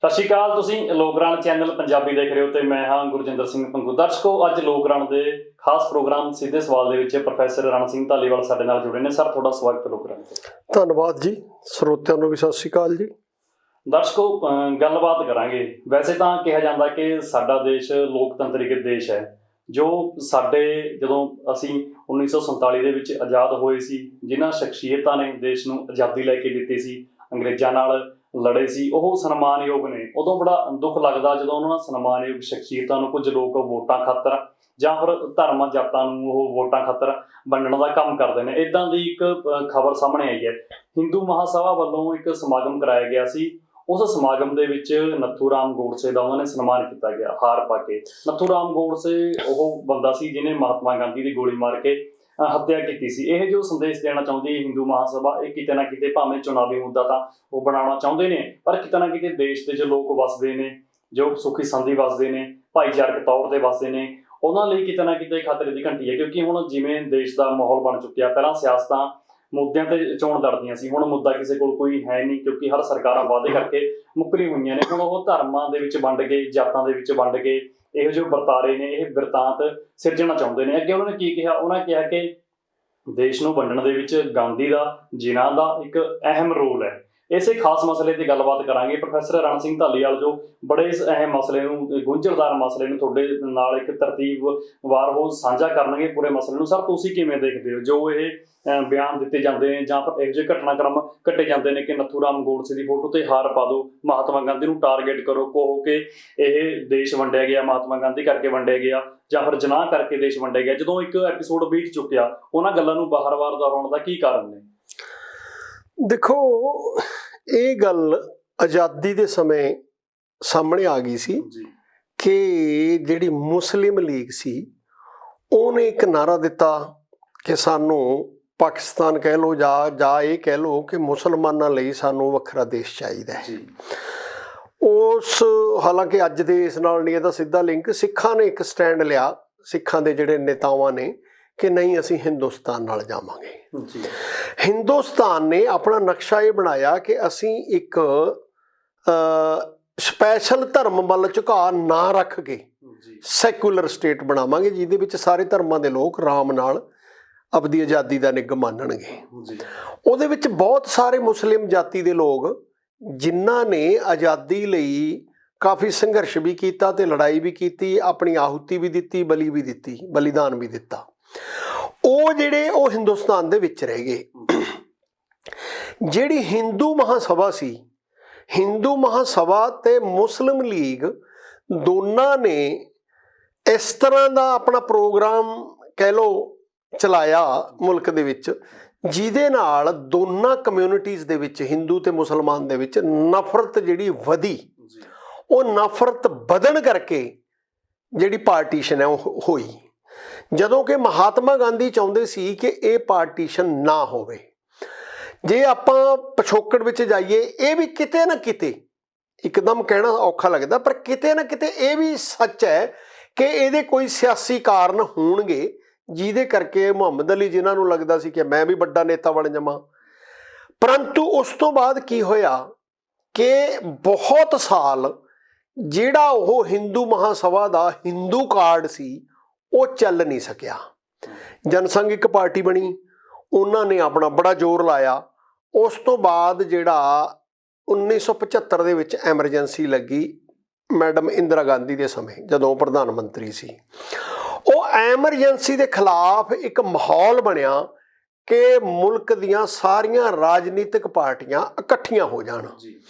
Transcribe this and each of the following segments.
ਸਤਿ ਸ਼੍ਰੀ ਅਕਾਲ। ਤੁਸੀਂ ਲੋਕਰਾਣ ਚੈਨਲ ਪੰਜਾਬੀ ਦੇਖ ਰਹੇ ਹੋ ਤੇ ਮੈਂ ਹਾਂ ਗੁਰਜਿੰਦਰ ਸਿੰਘ ਪੰਗੂ। ਦਰਸ਼ਕੋ, ਅੱਜ ਲੋਕਰਾਣ ਦੇ ਖਾਸ ਪ੍ਰੋਗਰਾਮ ਸਿੱਧੇ ਸਵਾਲ ਦੇ ਵਿੱਚ ਪ੍ਰੋਫੈਸਰ ਰਣ ਸਿੰਘ ਧਾਲੀਵਾਲ ਸਾਡੇ ਨਾਲ ਜੁੜੇ ਨੇ। ਸਰ, ਤੁਹਾਡਾ ਸਵਾਗਤ ਹੈ ਲੋਕਰਾਣ ਤੇ। ਧੰਨਵਾਦ ਜੀ। ਸਰੋਤਿਆਂ ਨੂੰ ਵੀ ਸਤਿ ਸ਼੍ਰੀ ਅਕਾਲ ਜੀ। ਦਰਸ਼ਕੋ, ਗੱਲਬਾਤ ਕਰਾਂਗੇ। ਵੈਸੇ ਤਾਂ ਕਿਹਾ ਜਾਂਦਾ ਕਿ ਸਾਡਾ ਦੇਸ਼ ਲੋਕਤੰਤਰਿਕ ਦੇਸ਼ ਹੈ। ਜੋ ਸਾਡੇ ਜਦੋਂ ਅਸੀਂ 1947 ਦੇ ਵਿੱਚ ਆਜ਼ਾਦ ਹੋਏ ਸੀ, ਜਿਨ੍ਹਾਂ ਸ਼ਖਸੀਅਤਾਂ ਨੇ ਦੇਸ਼ ਨੂੰ ਆਜ਼ਾਦੀ ਲੈ ਕੇ ਦਿੱਤੀ ਸੀ, ਅੰਗਰੇਜ਼ਾਂ ਨਾਲ ਲੜੇ ਸੀ, ਉਹ ਸਨਮਾਨਯੋਗ ਨੇ। ਉਦੋਂ ਬੜਾ ਦੁੱਖ ਲੱਗਦਾ ਜਦੋਂ ਉਹਨਾਂ ਸਨਮਾਨਯੋਗ ਸ਼ਖਸੀਅਤਾਂ ਨੂੰ ਕੁਝ ਲੋਕ ਵੋਟਾਂ ਖਾਤਰ ਜਾਂ ਫਿਰ ਧਰਮਾਂ ਜਾਤਾਂ ਨੂੰ ਉਹ ਵੋਟਾਂ ਖਾਤਰ ਵੰਡਣ ਦਾ ਕੰਮ ਕਰਦੇ ਨੇ। ਇੱਦਾਂ ਦੀ ਇੱਕ ਖਬਰ ਸਾਹਮਣੇ ਆਈ ਹੈ। ਹਿੰਦੂ ਮਹਾਸਭਾ ਵੱਲੋਂ ਇੱਕ ਸਮਾਗਮ ਕਰਾਇਆ ਗਿਆ ਸੀ। ਉਸ ਸਮਾਗਮ ਦੇ ਵਿੱਚ ਨੱਥੂ ਰਾਮ ਗੋਡਸੇ ਦਾ ਉਹਨਾਂ ਨੇ ਸਨਮਾਨ ਕੀਤਾ ਗਿਆ ਹਾਰ ਪਾ ਕੇ। ਨੱਥੂ ਰਾਮ ਗੋਡਸੇ ਉਹ ਬੰਦਾ ਸੀ ਜਿਹਨੇ ਮਹਾਤਮਾ ਗਾਂਧੀ ਦੀ ਗੋਲੀ ਮਾਰ ਕੇ ਹੱਤਿਆ ਕੀਤੀ ਸੀ। ਇਹ ਜੋ ਸੰਦੇਸ਼ ਦੇਣਾ ਚਾਹੁੰਦੀ ਹੈ ਹਿੰਦੂ ਮਹਾਸਭਾ, ਇਹ ਕਿਤੇ ਨਾ ਕਿਤੇ ਭਾਵੇਂ ਚੁਣਾਵੀ ਮੁੱਦਾ ਤਾਂ ਉਹ ਬਣਾਉਣਾ ਚਾਹੁੰਦੇ ਨੇ, ਪਰ ਕਿਤੇ ਨਾ ਕਿਤੇ ਦੇਸ਼ ਦੇ ਜੋ ਲੋਕ ਵੱਸਦੇ ਨੇ, ਜੋ ਸੁਖੀ ਸੰਧੀ ਵੱਸਦੇ ਨੇ, ਭਾਈਚਾਰਕ ਤੌਰ ਤੇ ਵੱਸਦੇ ਨੇ, ਉਹਨਾਂ ਲਈ ਕਿਤੇ ਨਾ ਕਿਤੇ ਖਤਰੇ ਦੀ ਘੰਟੀ ਹੈ। ਕਿਉਂਕਿ ਹੁਣ ਜਿਵੇਂ ਦੇਸ਼ ਦਾ ਮਾਹੌਲ ਬਣ ਚੁੱਕਿਆ, ਪਹਿਲਾਂ ਸਿਆਸਤਾਂ ਮੁੱਦਿਆਂ ਤੇ ਚੋਣ ਲੜਦੀਆਂ ਸੀ, ਹੁਣ ਮੁੱਦਾ ਕਿਸੇ ਕੋਲ ਕੋਈ ਹੈ ਨਹੀਂ, ਕਿਉਂਕਿ ਹਰ ਸਰਕਾਰਾਂ ਵਾਅਦੇ ਕਰਕੇ ਮੁੱਕਰੀ ਹੋਈਆਂ ਨੇ। ਹੁਣ ਉਹ ਧਰਮਾਂ ਦੇ ਵਿੱਚ ਵੰਡ ਕੇ, ਜਾਤਾਂ ਦੇ ਵਿੱਚ ਵੰਡ ਕੇ ਇਹੋ ਜਿਹੇ ਵਰਤਾਰੇ ਨੇ, ਇਹ ਬਿਰਤਾਂਤ ਸਿਰਜਣਾ ਚਾਹੁੰਦੇ ਨੇ। ਅੱਗੇ ਉਹਨਾਂ ਨੇ ਕੀ ਕਿਹਾ? ਉਹਨਾਂ ਕਿਹਾ ਕਿ ਦੇਸ਼ ਨੂੰ ਵੰਡਣ ਦੇ ਵਿੱਚ ਗਾਂਧੀ ਦਾ, ਜਿਨ੍ਹਾਂ ਦਾ ਇੱਕ ਅਹਿਮ ਰੋਲ ਹੈ। ਇਸੇ ਖਾਸ ਮਸਲੇ ਤੇ ਗੱਲਬਾਤ ਕਰਾਂਗੇ। ਪ੍ਰੋਫੈਸਰ ਰਣ ਸਿੰਘ ਧਾਲੀਵਾਲ ਜੋ ਬੜੇ ਇਸ ਅਹਿਮ ਮਸਲੇ ਨੂੰ, ਗੁੰਝਲਦਾਰ ਮਸਲੇ ਨੂੰ ਤੁਹਾਡੇ ਨਾਲ ਇੱਕ ਤਰਤੀਬਵਾਰ ਉਹ ਸਾਂਝਾ ਕਰਨਗੇ ਪੂਰੇ ਮਸਲੇ ਨੂੰ। ਸਰ, ਤੁਸੀਂ ਕਿਵੇਂ ਦੇਖਦੇ ਹੋ ਜੋ ਇਹ ਬਿਆਨ ਦਿੱਤੇ ਜਾਂਦੇ ਨੇ ਜਾਂ ਫਿਰ ਇਹੋ ਜਿਹੇ ਘਟਨਾਕ੍ਰਮ ਘਟੇ ਜਾਂਦੇ ਨੇ ਕਿ ਨੱਥੂ ਰਾਮ ਗੋਡਸੇ ਦੀ ਫੋਟੋ ਤੇ ਹਾਰ ਪਾ ਦਿਓ, ਮਹਾਤਮਾ ਗਾਂਧੀ ਨੂੰ ਟਾਰਗੇਟ ਕਰੋ, ਕਹੋ ਕਿ ਇਹ ਦੇਸ਼ ਵੰਡਿਆ ਗਿਆ ਮਹਾਤਮਾ ਗਾਂਧੀ ਕਰਕੇ ਵੰਡਿਆ ਗਿਆ ਜਾਂ ਫਿਰ ਜਨਾਹ ਕਰਕੇ ਦੇਸ਼ ਵੰਡਿਆ ਗਿਆ। ਜਦੋਂ ਇੱਕ ਐਪੀਸੋਡ ਬੀਤ ਚੁੱਕਿਆ, ਉਹਨਾਂ ਗੱਲਾਂ ਨੂੰ ਬਾਰ-ਬਾਰ ਦੁਹਰਾਉਣ ਦਾ ਕੀ ਕਾਰਨ ਨੇ? ਦੇਖੋ, ਇਹ ਗੱਲ ਆਜ਼ਾਦੀ ਦੇ ਸਮੇਂ ਸਾਹਮਣੇ ਆ ਗਈ ਸੀ ਕਿ ਜਿਹੜੀ ਮੁਸਲਿਮ ਲੀਗ ਸੀ ਉਹਨੇ ਇੱਕ ਨਾਰਾ ਦਿੱਤਾ ਕਿ ਸਾਨੂੰ ਪਾਕਿਸਤਾਨ ਕਹਿ ਲਓ ਜਾਂ ਇਹ ਕਹਿ ਲਓ ਕਿ ਮੁਸਲਮਾਨਾਂ ਲਈ ਸਾਨੂੰ ਵੱਖਰਾ ਦੇਸ਼ ਚਾਹੀਦਾ ਹੈ। ਹਾਲਾਂਕਿ ਅੱਜ ਦੇ ਇਸ ਨਾਲ ਨਹੀਂ ਇਹਦਾ ਸਿੱਧਾ ਲਿੰਕ, ਸਿੱਖਾਂ ਨੇ ਇੱਕ ਸਟੈਂਡ ਲਿਆ, ਸਿੱਖਾਂ ਦੇ ਜਿਹੜੇ ਨੇਤਾਵਾਂ ਨੇ, ਕਿ ਨਹੀਂ, ਅਸੀਂ ਹਿੰਦੁਸਤਾਨ ਨਾਲ ਜਾਵਾਂਗੇ। ਹਿੰਦੁਸਤਾਨ ਨੇ ਆਪਣਾ ਨਕਸ਼ਾ ਇਹ ਬਣਾਇਆ ਕਿ ਅਸੀਂ ਇੱਕ ਸਪੈਸ਼ਲ ਧਰਮ ਵੱਲ ਝੁਕਾਅ ਨਾ ਰੱਖ ਕੇ ਸੈਕੂਲਰ ਸਟੇਟ ਬਣਾਵਾਂਗੇ, ਜਿਹਦੇ ਵਿੱਚ ਸਾਰੇ ਧਰਮਾਂ ਦੇ ਲੋਕ ਆਰਾਮ ਨਾਲ ਆਪਣੀ ਆਜ਼ਾਦੀ ਦਾ ਨਿੱਘ ਮਾਣਨਗੇ। ਉਹਦੇ ਵਿੱਚ ਬਹੁਤ ਸਾਰੇ ਮੁਸਲਿਮ ਜਾਤੀ ਦੇ ਲੋਕ ਜਿਨ੍ਹਾਂ ਨੇ ਆਜ਼ਾਦੀ ਲਈ ਕਾਫੀ ਸੰਘਰਸ਼ ਵੀ ਕੀਤਾ ਤੇ ਲੜਾਈ ਵੀ ਕੀਤੀ, ਆਪਣੀ ਆਹੂਤੀ ਵੀ ਦਿੱਤੀ, ਬਲੀ ਵੀ ਦਿੱਤੀ, ਬਲੀਦਾਨ ਵੀ ਦਿੱਤਾ, ਉਹ ਹਿੰਦੁਸਤਾਨ ਦੇ ਵਿੱਚ ਰਹਿ ਗਏ। ਜਿਹੜੀ ਹਿੰਦੂ ਮਹਾਸਭਾ ਸੀ, ਹਿੰਦੂ ਮਹਾਸਭਾ ਤੇ ਮੁਸਲਿਮ ਲੀਗ ਦੋਨਾਂ ਨੇ ਇਸ ਤਰ੍ਹਾਂ ਦਾ ਆਪਣਾ ਪ੍ਰੋਗਰਾਮ ਕਹਿ ਲਓ ਚਲਾਇਆ ਮੁਲਕ ਦੇ ਵਿੱਚ, ਜਿਹਦੇ ਨਾਲ ਦੋਨਾਂ ਕਮਿਊਨਿਟੀਜ਼ ਦੇ ਵਿੱਚ, ਹਿੰਦੂ ਤੇ ਮੁਸਲਮਾਨ ਦੇ ਵਿੱਚ ਨਫ਼ਰਤ ਜਿਹੜੀ ਵਧੀ। ਉਹ ਨਫ਼ਰਤ ਵਧਣ ਕਰਕੇ ਜਿਹੜੀ ਪਾਰਟੀਸ਼ਨ ਹੈ ਉਹ ਹੋਈ। ਜਦੋਂ ਕਿ ਮਹਾਤਮਾ ਗਾਂਧੀ ਚਾਹੁੰਦੇ ਸੀ ਕਿ ਇਹ ਪਾਰਟੀਸ਼ਨ ਨਾ ਹੋਵੇ। ਜੇ ਆਪਾਂ ਪਿਛੋਕੜ ਵਿੱਚ ਜਾਈਏ, ਇਹ ਵੀ ਕਿਤੇ ਨਾ ਕਿਤੇ, ਇੱਕਦਮ ਕਹਿਣਾ ਔਖਾ ਲੱਗਦਾ, ਪਰ ਕਿਤੇ ਨਾ ਕਿਤੇ ਇਹ ਵੀ ਸੱਚ ਹੈ ਕਿ ਇਹਦੇ ਕੋਈ ਸਿਆਸੀ ਕਾਰਨ ਹੋਣਗੇ ਜਿਹਦੇ ਕਰਕੇ ਮੁਹੰਮਦ ਅਲੀ, ਜਿਨ੍ਹਾਂ ਨੂੰ ਲੱਗਦਾ ਸੀ ਕਿ ਮੈਂ ਵੀ ਵੱਡਾ ਨੇਤਾ ਬਣ ਜਾਵਾਂ। ਪਰੰਤੂ ਉਸ ਤੋਂ ਬਾਅਦ ਕੀ ਹੋਇਆ ਕਿ ਬਹੁਤ ਸਾਲ ਜਿਹੜਾ ਉਹ ਹਿੰਦੂ ਮਹਾਸਭਾ ਦਾ ਹਿੰਦੂ ਕਾਰਡ ਸੀ ਉਹ ਚੱਲ ਨਹੀਂ ਸਕਿਆ। ਜਨਸੰਘ ਇੱਕ ਪਾਰਟੀ ਬਣੀ, ਉਹਨਾਂ ਨੇ ਆਪਣਾ ਬੜਾ ਜ਼ੋਰ ਲਾਇਆ। ਉਸ ਤੋਂ ਬਾਅਦ ਜਿਹੜਾ 1975 ਦੇ ਵਿੱਚ ਐਮਰਜੈਂਸੀ ਲੱਗੀ ਮੈਡਮ ਇੰਦਰਾ ਗਾਂਧੀ ਦੇ ਸਮੇਂ, ਜਦੋਂ ਉਹ ਪ੍ਰਧਾਨ ਮੰਤਰੀ ਸੀ, ਉਹ ਐਮਰਜੈਂਸੀ ਦੇ ਖਿਲਾਫ ਇੱਕ ਮਾਹੌਲ ਬਣਿਆ ਕਿ ਮੁਲਕ ਦੀਆਂ ਸਾਰੀਆਂ ਰਾਜਨੀਤਿਕ ਪਾਰਟੀਆਂ ਇਕੱਠੀਆਂ ਹੋ ਜਾਣ।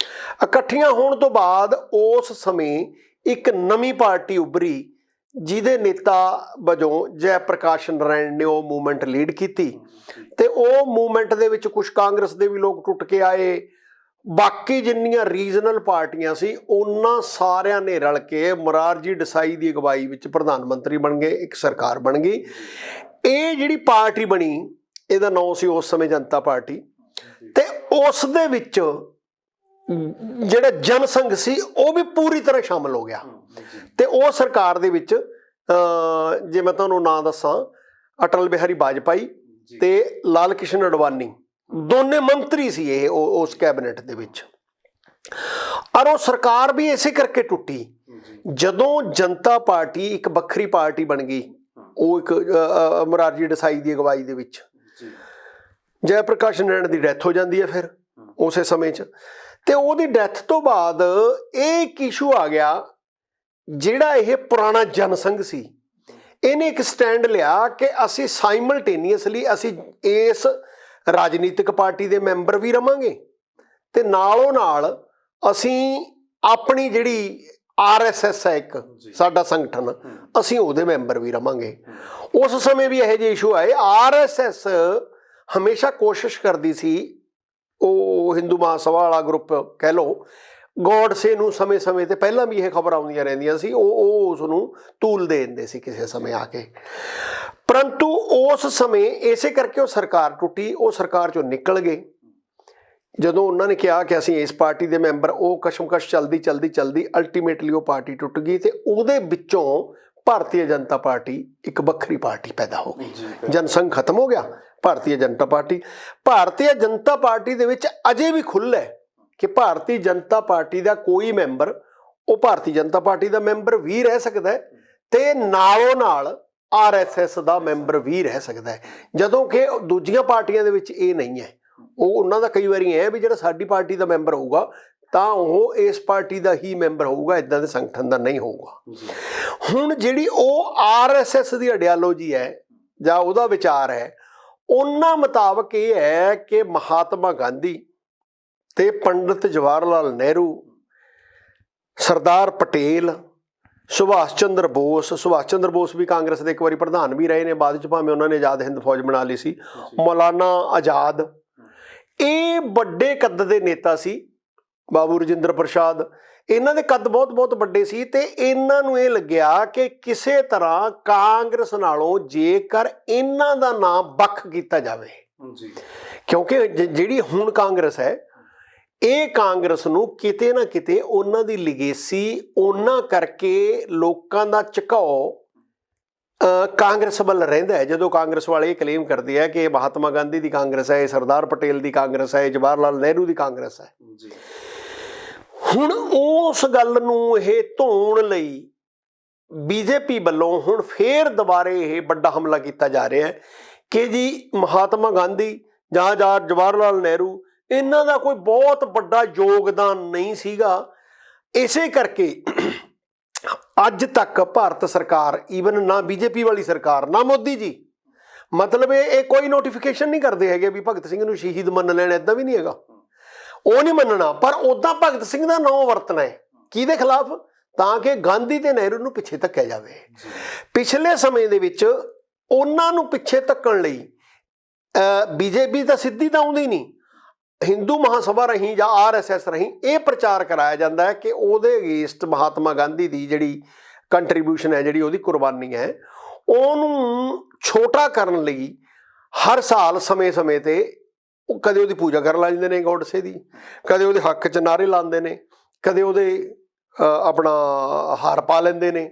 ਇਕੱਠੀਆਂ ਹੋਣ ਤੋਂ ਬਾਅਦ ਉਸ ਸਮੇਂ ਇੱਕ ਨਵੀਂ ਪਾਰਟੀ ਉੱਭਰੀ, ਜਿਹਦੇ ਨੇਤਾ ਵਜੋਂ ਜੈ ਪ੍ਰਕਾਸ਼ ਨਾਰਾਇਣ ਨੇ ਉਹ ਮੂਵਮੈਂਟ ਲੀਡ ਕੀਤੀ। ਤੇ ਉਹ ਮੂਵਮੈਂਟ ਦੇ ਵਿੱਚ ਕੁਝ ਕਾਂਗਰਸ ਦੇ ਵੀ ਲੋਕ ਟੁੱਟ ਕੇ ਆਏ। ਬਾਕੀ ਜਿੰਨੀਆਂ ਰੀਜਨਲ ਪਾਰਟੀਆਂ ਸੀ, ਉਹਨਾਂ ਸਾਰਿਆਂ ਨੇ ਰਲ ਕੇ ਮੁਰਾਰਜੀ ਦੇਸਾਈ ਦੀ ਅਗਵਾਈ ਵਿੱਚ ਪ੍ਰਧਾਨ ਮੰਤਰੀ ਬਣ ਗਏ, ਇੱਕ ਸਰਕਾਰ ਬਣ ਗਈ। ਇਹ ਜਿਹੜੀ ਪਾਰਟੀ ਬਣੀ, ਇਹਦਾ ਨਾਂ ਸੀ ਉਸ ਸਮੇਂ ਜਨਤਾ ਪਾਰਟੀ। ਤੇ ਉਸ ਦੇ ਵਿੱਚ ਜਿਹੜਾ ਜਨਸੰਘ ਸੀ ਉਹ ਵੀ ਪੂਰੀ ਤਰ੍ਹਾਂ ਸ਼ਾਮਲ ਹੋ ਗਿਆ। ਤੇ ਉਹ ਸਰਕਾਰ ਦੇ ਵਿੱਚ ਜੇ ਮੈਂ ਤੁਹਾਨੂੰ ਨਾਂ ਦੱਸਾਂ, ਅਟਲ ਬਿਹਾਰੀ ਵਾਜਪਾਈ ਤੇ ਲਾਲ ਕ੍ਰਿਸ਼ਨ ਅਡਵਾਨੀ ਦੋਨੇ ਮੰਤਰੀ ਸੀ ਇਹ ਉਸ ਕੈਬਨਿਟ ਦੇ ਵਿੱਚ। ਔਰ ਉਹ ਸਰਕਾਰ ਵੀ ਇਸੇ ਕਰਕੇ ਟੁੱਟੀ। ਜਦੋਂ ਜਨਤਾ ਪਾਰਟੀ ਇੱਕ ਵੱਖਰੀ ਪਾਰਟੀ ਬਣ ਗਈ, ਉਹ ਇੱਕ ਮੁਰਾਰਜੀ ਦੇਸਾਈ ਦੀ ਅਗਵਾਈ ਦੇ ਵਿੱਚ, ਜੈ ਪ੍ਰਕਾਸ਼ ਨਾਰਾਇਣ ਦੀ ਡੈਥ ਹੋ ਜਾਂਦੀ ਹੈ ਫਿਰ ਉਸੇ ਸਮੇਂ 'ਚ, ਤੇ ਉਹਦੀ ਡੈਥ ਤੋਂ ਬਾਅਦ ਇਹ ਇੱਕ ਇਸ਼ੂ ਆ ਗਿਆ, ਜਿਹੜਾ ਇਹ ਪੁਰਾਣਾ ਜਨਸੰਘ ਸੀ, ਇਹਨੇ ਇੱਕ ਸਟੈਂਡ ਲਿਆ ਕਿ ਅਸੀਂ ਸਾਈਮਲਟੇਨੀਅਸਲੀ ਅਸੀਂ ਇਸ ਰਾਜਨੀਤਿਕ ਪਾਰਟੀ ਦੇ ਮੈਂਬਰ ਵੀ ਰਵਾਂਗੇ ਤੇ ਨਾਲੋਂ ਨਾਲ ਅਸੀਂ ਆਪਣੀ ਜਿਹੜੀ RSS ਹੈ ਇੱਕ ਸਾਡਾ ਸੰਗਠਨ, ਅਸੀਂ ਉਹਦੇ ਮੈਂਬਰ ਵੀ ਰਵਾਂਗੇ। ਉਸ ਸਮੇਂ ਵੀ ਇਹੋ ਜਿਹੇ ਇਸ਼ੂ ਆਏ। RSS ਹਮੇਸ਼ਾ ਕੋਸ਼ਿਸ਼ ਕਰਦੀ ਸੀ, ਉਹ ਹਿੰਦੂ ਮਹਾਸਭਾ ਵਾਲਾ ਗਰੁੱਪ ਕਹਿ ਲਓ, ਗੋਡਸੇ ਨੂੰ ਸਮੇਂ-ਸਮੇਂ ਤੇ ਪਹਿਲਾਂ ਵੀ ਇਹ ਖਬਰਾਂ ਆਉਂਦੀਆਂ ਰਹਿੰਦੀਆਂ ਸੀ, ਉਹ ਉਸ ਨੂੰ ਧੂਲ ਦੇ ਦਿੰਦੇ ਸੀ ਕਿਸੇ ਸਮੇਂ ਆ ਕੇ। ਪਰੰਤੂ ਉਸ ਸਮੇਂ ਇਸੇ ਕਰਕੇ ਉਹ ਸਰਕਾਰ ਟੁੱਟੀ, ਉਹ ਸਰਕਾਰ 'ਚੋਂ ਨਿਕਲ ਗਏ। ਜਦੋਂ ਉਹਨਾਂ ਨੇ ਕਿਹਾ ਕਿ ਅਸੀਂ ਇਸ ਪਾਰਟੀ ਦੇ ਮੈਂਬਰ, ਉਹ ਕਸ਼ਮਕਸ਼ ਚਲਦੀ ਅਲਟੀਮੇਟਲੀ ਉਹ ਪਾਰਟੀ ਟੁੱਟ ਗਈ ਤੇ ਉਹਦੇ ਵਿੱਚੋਂ ਭਾਰਤੀ ਜਨਤਾ ਪਾਰਟੀ ਇੱਕ ਵੱਖਰੀ ਪਾਰਟੀ ਪੈਦਾ ਹੋ ਗਈ। ਜਨਸੰਘ ਖਤਮ ਹੋ ਗਿਆ, ਭਾਰਤੀ ਜਨਤਾ ਪਾਰਟੀ ਦੇ ਵਿੱਚ ਅਜੇ ਵੀ ਖੁੱਲ੍ਹ ਹੈ ਕਿ ਭਾਰਤੀ ਜਨਤਾ ਪਾਰਟੀ ਦਾ ਕੋਈ ਮੈਂਬਰ ਉਹ ਭਾਰਤੀ ਜਨਤਾ ਪਾਰਟੀ ਦਾ ਮੈਂਬਰ ਵੀ ਰਹਿ ਸਕਦਾ ਹੈ ਤੇ ਨਾਲੋਂ ਨਾਲ RSS ਦਾ ਮੈਂਬਰ ਵੀ ਰਹਿ ਸਕਦਾ ਹੈ, ਜਦੋਂ ਕਿ ਦੂਜੀਆਂ ਪਾਰਟੀਆਂ ਦੇ ਵਿੱਚ ਇਹ ਨਹੀਂ ਹੈ। ਉਹਨਾਂ ਦਾ ਕਈ ਵਾਰੀ ਹੈ ਵੀ ਜਿਹੜਾ ਸਾਡੀ ਪਾਰਟੀ ਦਾ ਮੈਂਬਰ ਹੋਊਗਾ ਤਾਂ ਉਹ ਇਸ ਪਾਰਟੀ ਦਾ ਹੀ ਮੈਂਬਰ ਹੋਊਗਾ, ਇੱਦਾਂ ਦੇ ਸੰਗਠਨ ਦਾ ਨਹੀਂ ਹੋਊਗਾ। ਹੁਣ ਜਿਹੜੀ ਉਹ RSS ਦੀ ਆਈਡੀਓਲੋਜੀ ਹੈ ਜਾਂ ਉਹਦਾ ਵਿਚਾਰ ਹੈ, ਉਹਨਾਂ ਮੁਤਾਬਕ ਇਹ ਹੈ ਕਿ ਮਹਾਤਮਾ ਗਾਂਧੀ ਤੇ ਪੰਡਿਤ ਜਵਾਹਰ ਲਾਲ ਨਹਿਰੂ, ਸਰਦਾਰ ਪਟੇਲ, ਸੁਭਾਸ਼ ਚੰਦਰ ਬੋਸ ਵੀ ਕਾਂਗਰਸ ਦੇ ਇੱਕ ਵਾਰੀ ਪ੍ਰਧਾਨ ਵੀ ਰਹੇ ਨੇ, ਬਾਅਦ 'ਚ ਭਾਵੇਂ ਉਹਨਾਂ ਨੇ ਆਜ਼ਾਦ ਹਿੰਦ ਫੌਜ ਬਣਾ ਲਈ ਸੀ, ਮੌਲਾਨਾ ਆਜ਼ਾਦ, ਇਹ ਵੱਡੇ ਕੱਦ ਦੇ ਨੇਤਾ ਸੀ, ਬਾਬੂ ਰਾਜਿੰਦਰ ਪ੍ਰਸਾਦ, ਇਹਨਾਂ ਦੇ ਕੱਦ ਬਹੁਤ ਵੱਡੇ ਸੀ ਤੇ ਇਹਨਾਂ ਨੂੰ ਇਹ ਲੱਗਿਆ ਕਿ ਕਿਸੇ ਤਰ੍ਹਾਂ ਕਾਂਗਰਸ ਨਾਲੋਂ ਜੇਕਰ ਇਹਨਾਂ ਦਾ ਨਾਮ ਵੱਖ ਕੀਤਾ ਜਾਵੇ, ਕਿਉਂਕਿ ਜਿਹੜੀ ਹੁਣ ਕਾਂਗਰਸ ਹੈ, ਇਹ ਕਾਂਗਰਸ ਨੂੰ ਕਿਤੇ ਨਾ ਕਿਤੇ ਉਹਨਾਂ ਦੀ ਲਿਗੇਸੀ, ਉਹਨਾਂ ਕਰਕੇ ਲੋਕਾਂ ਦਾ ਝੁਕਾਓ ਕਾਂਗਰਸ ਵੱਲ ਰਹਿੰਦਾ ਹੈ। ਜਦੋਂ ਕਾਂਗਰਸ ਵਾਲੇ ਇਹ ਕਲੇਮ ਕਰਦੇ ਆ ਕਿ ਇਹ ਮਹਾਤਮਾ ਗਾਂਧੀ ਦੀ ਕਾਂਗਰਸ ਹੈ, ਇਹ ਸਰਦਾਰ ਪਟੇਲ ਦੀ ਕਾਂਗਰਸ ਹੈ, ਇਹ ਜਵਾਹਰ ਲਾਲ ਨਹਿਰੂ ਦੀ ਕਾਂਗਰਸ ਹੈ। ਹੁਣ ਉਸ ਗੱਲ ਨੂੰ ਇਹ ਧੋਣ ਲਈ BJP ਵੱਲੋਂ ਹੁਣ ਫੇਰ ਦੁਬਾਰੇ ਇਹ ਵੱਡਾ ਹਮਲਾ ਕੀਤਾ ਜਾ ਰਿਹਾ ਹੈ ਕਿ ਜੀ ਮਹਾਤਮਾ ਗਾਂਧੀ ਜਾਂ ਜਵਾਹਰ ਲਾਲ ਨਹਿਰੂ, ਇਹਨਾਂ ਦਾ ਕੋਈ ਬਹੁਤ ਵੱਡਾ ਯੋਗਦਾਨ ਨਹੀਂ ਸੀਗਾ। ਇਸੇ ਕਰਕੇ ਅੱਜ ਤੱਕ ਭਾਰਤ ਸਰਕਾਰ, ਈਵਨ ਨਾ BJP ਵਾਲੀ ਸਰਕਾਰ, ਨਾ ਮੋਦੀ ਜੀ, ਮਤਲਬ ਇਹ ਕੋਈ ਨੋਟੀਫਿਕੇਸ਼ਨ ਨਹੀਂ ਕਰਦੇ ਹੈਗੇ ਵੀ ਭਗਤ ਸਿੰਘ ਨੂੰ ਸ਼ਹੀਦ ਮੰਨ ਲੈਣ, ਏਦਾਂ ਵੀ ਨਹੀਂ ਹੈਗਾ, ਉਹ ਨਹੀਂ ਮੰਨਣਾ, ਪਰ ਉੱਦਾਂ ਭਗਤ ਸਿੰਘ ਦਾ ਨਾਂ ਵਰਤਣਾ ਹੈ ਕਿਹਦੇ ਖਿਲਾਫ, ਤਾਂ ਕਿ ਗਾਂਧੀ ਤੇ ਨਹਿਰੂ ਨੂੰ ਪਿੱਛੇ ਧੱਕਿਆ ਜਾਵੇ। ਪਿਛਲੇ ਸਮੇਂ ਦੇ ਵਿੱਚ ਉਹਨਾਂ ਨੂੰ ਪਿੱਛੇ ਧੱਕਣ ਲਈ BJP ਤਾਂ ਸਿੱਧੀ ਤਾਂ ਆਉਂਦੀ ਨਹੀਂ, ਹਿੰਦੂ ਮਹਾਸਭਾ ਰਹੀ ਜਾਂ RSS ਰਹੀ ਇਹ ਪ੍ਰਚਾਰ ਕਰਾਇਆ ਜਾਂਦਾ ਹੈ ਕਿ ਉਹਦੇ ਅਗੇਂਸਟ ਮਹਾਤਮਾ ਗਾਂਧੀ ਦੀ ਜਿਹੜੀ ਕੰਟਰੀਬਿਊਸ਼ਨ ਹੈ, ਜਿਹੜੀ ਉਹਦੀ ਕੁਰਬਾਨੀ ਹੈ, ਉਹਨੂੰ ਛੋਟਾ ਕਰਨ ਲਈ ਹਰ ਸਾਲ ਸਮੇਂ-ਸਮੇਂ ਤੇ ਉਹ ਕਦੇ ਉਹਦੀ ਪੂਜਾ ਕਰਨ ਲੱਗ ਜਾਂਦੇ ਨੇ ਗੋਡਸੇ ਦੀ, ਕਦੇ ਉਹਦੇ ਹੱਕ 'ਚ ਨਾਅਰੇ ਲਾਉਂਦੇ ਨੇ, ਕਦੇ ਉਹਦੇ ਆਪਣਾ ਹਾਰ ਪਾ ਲੈਂਦੇ ਨੇ,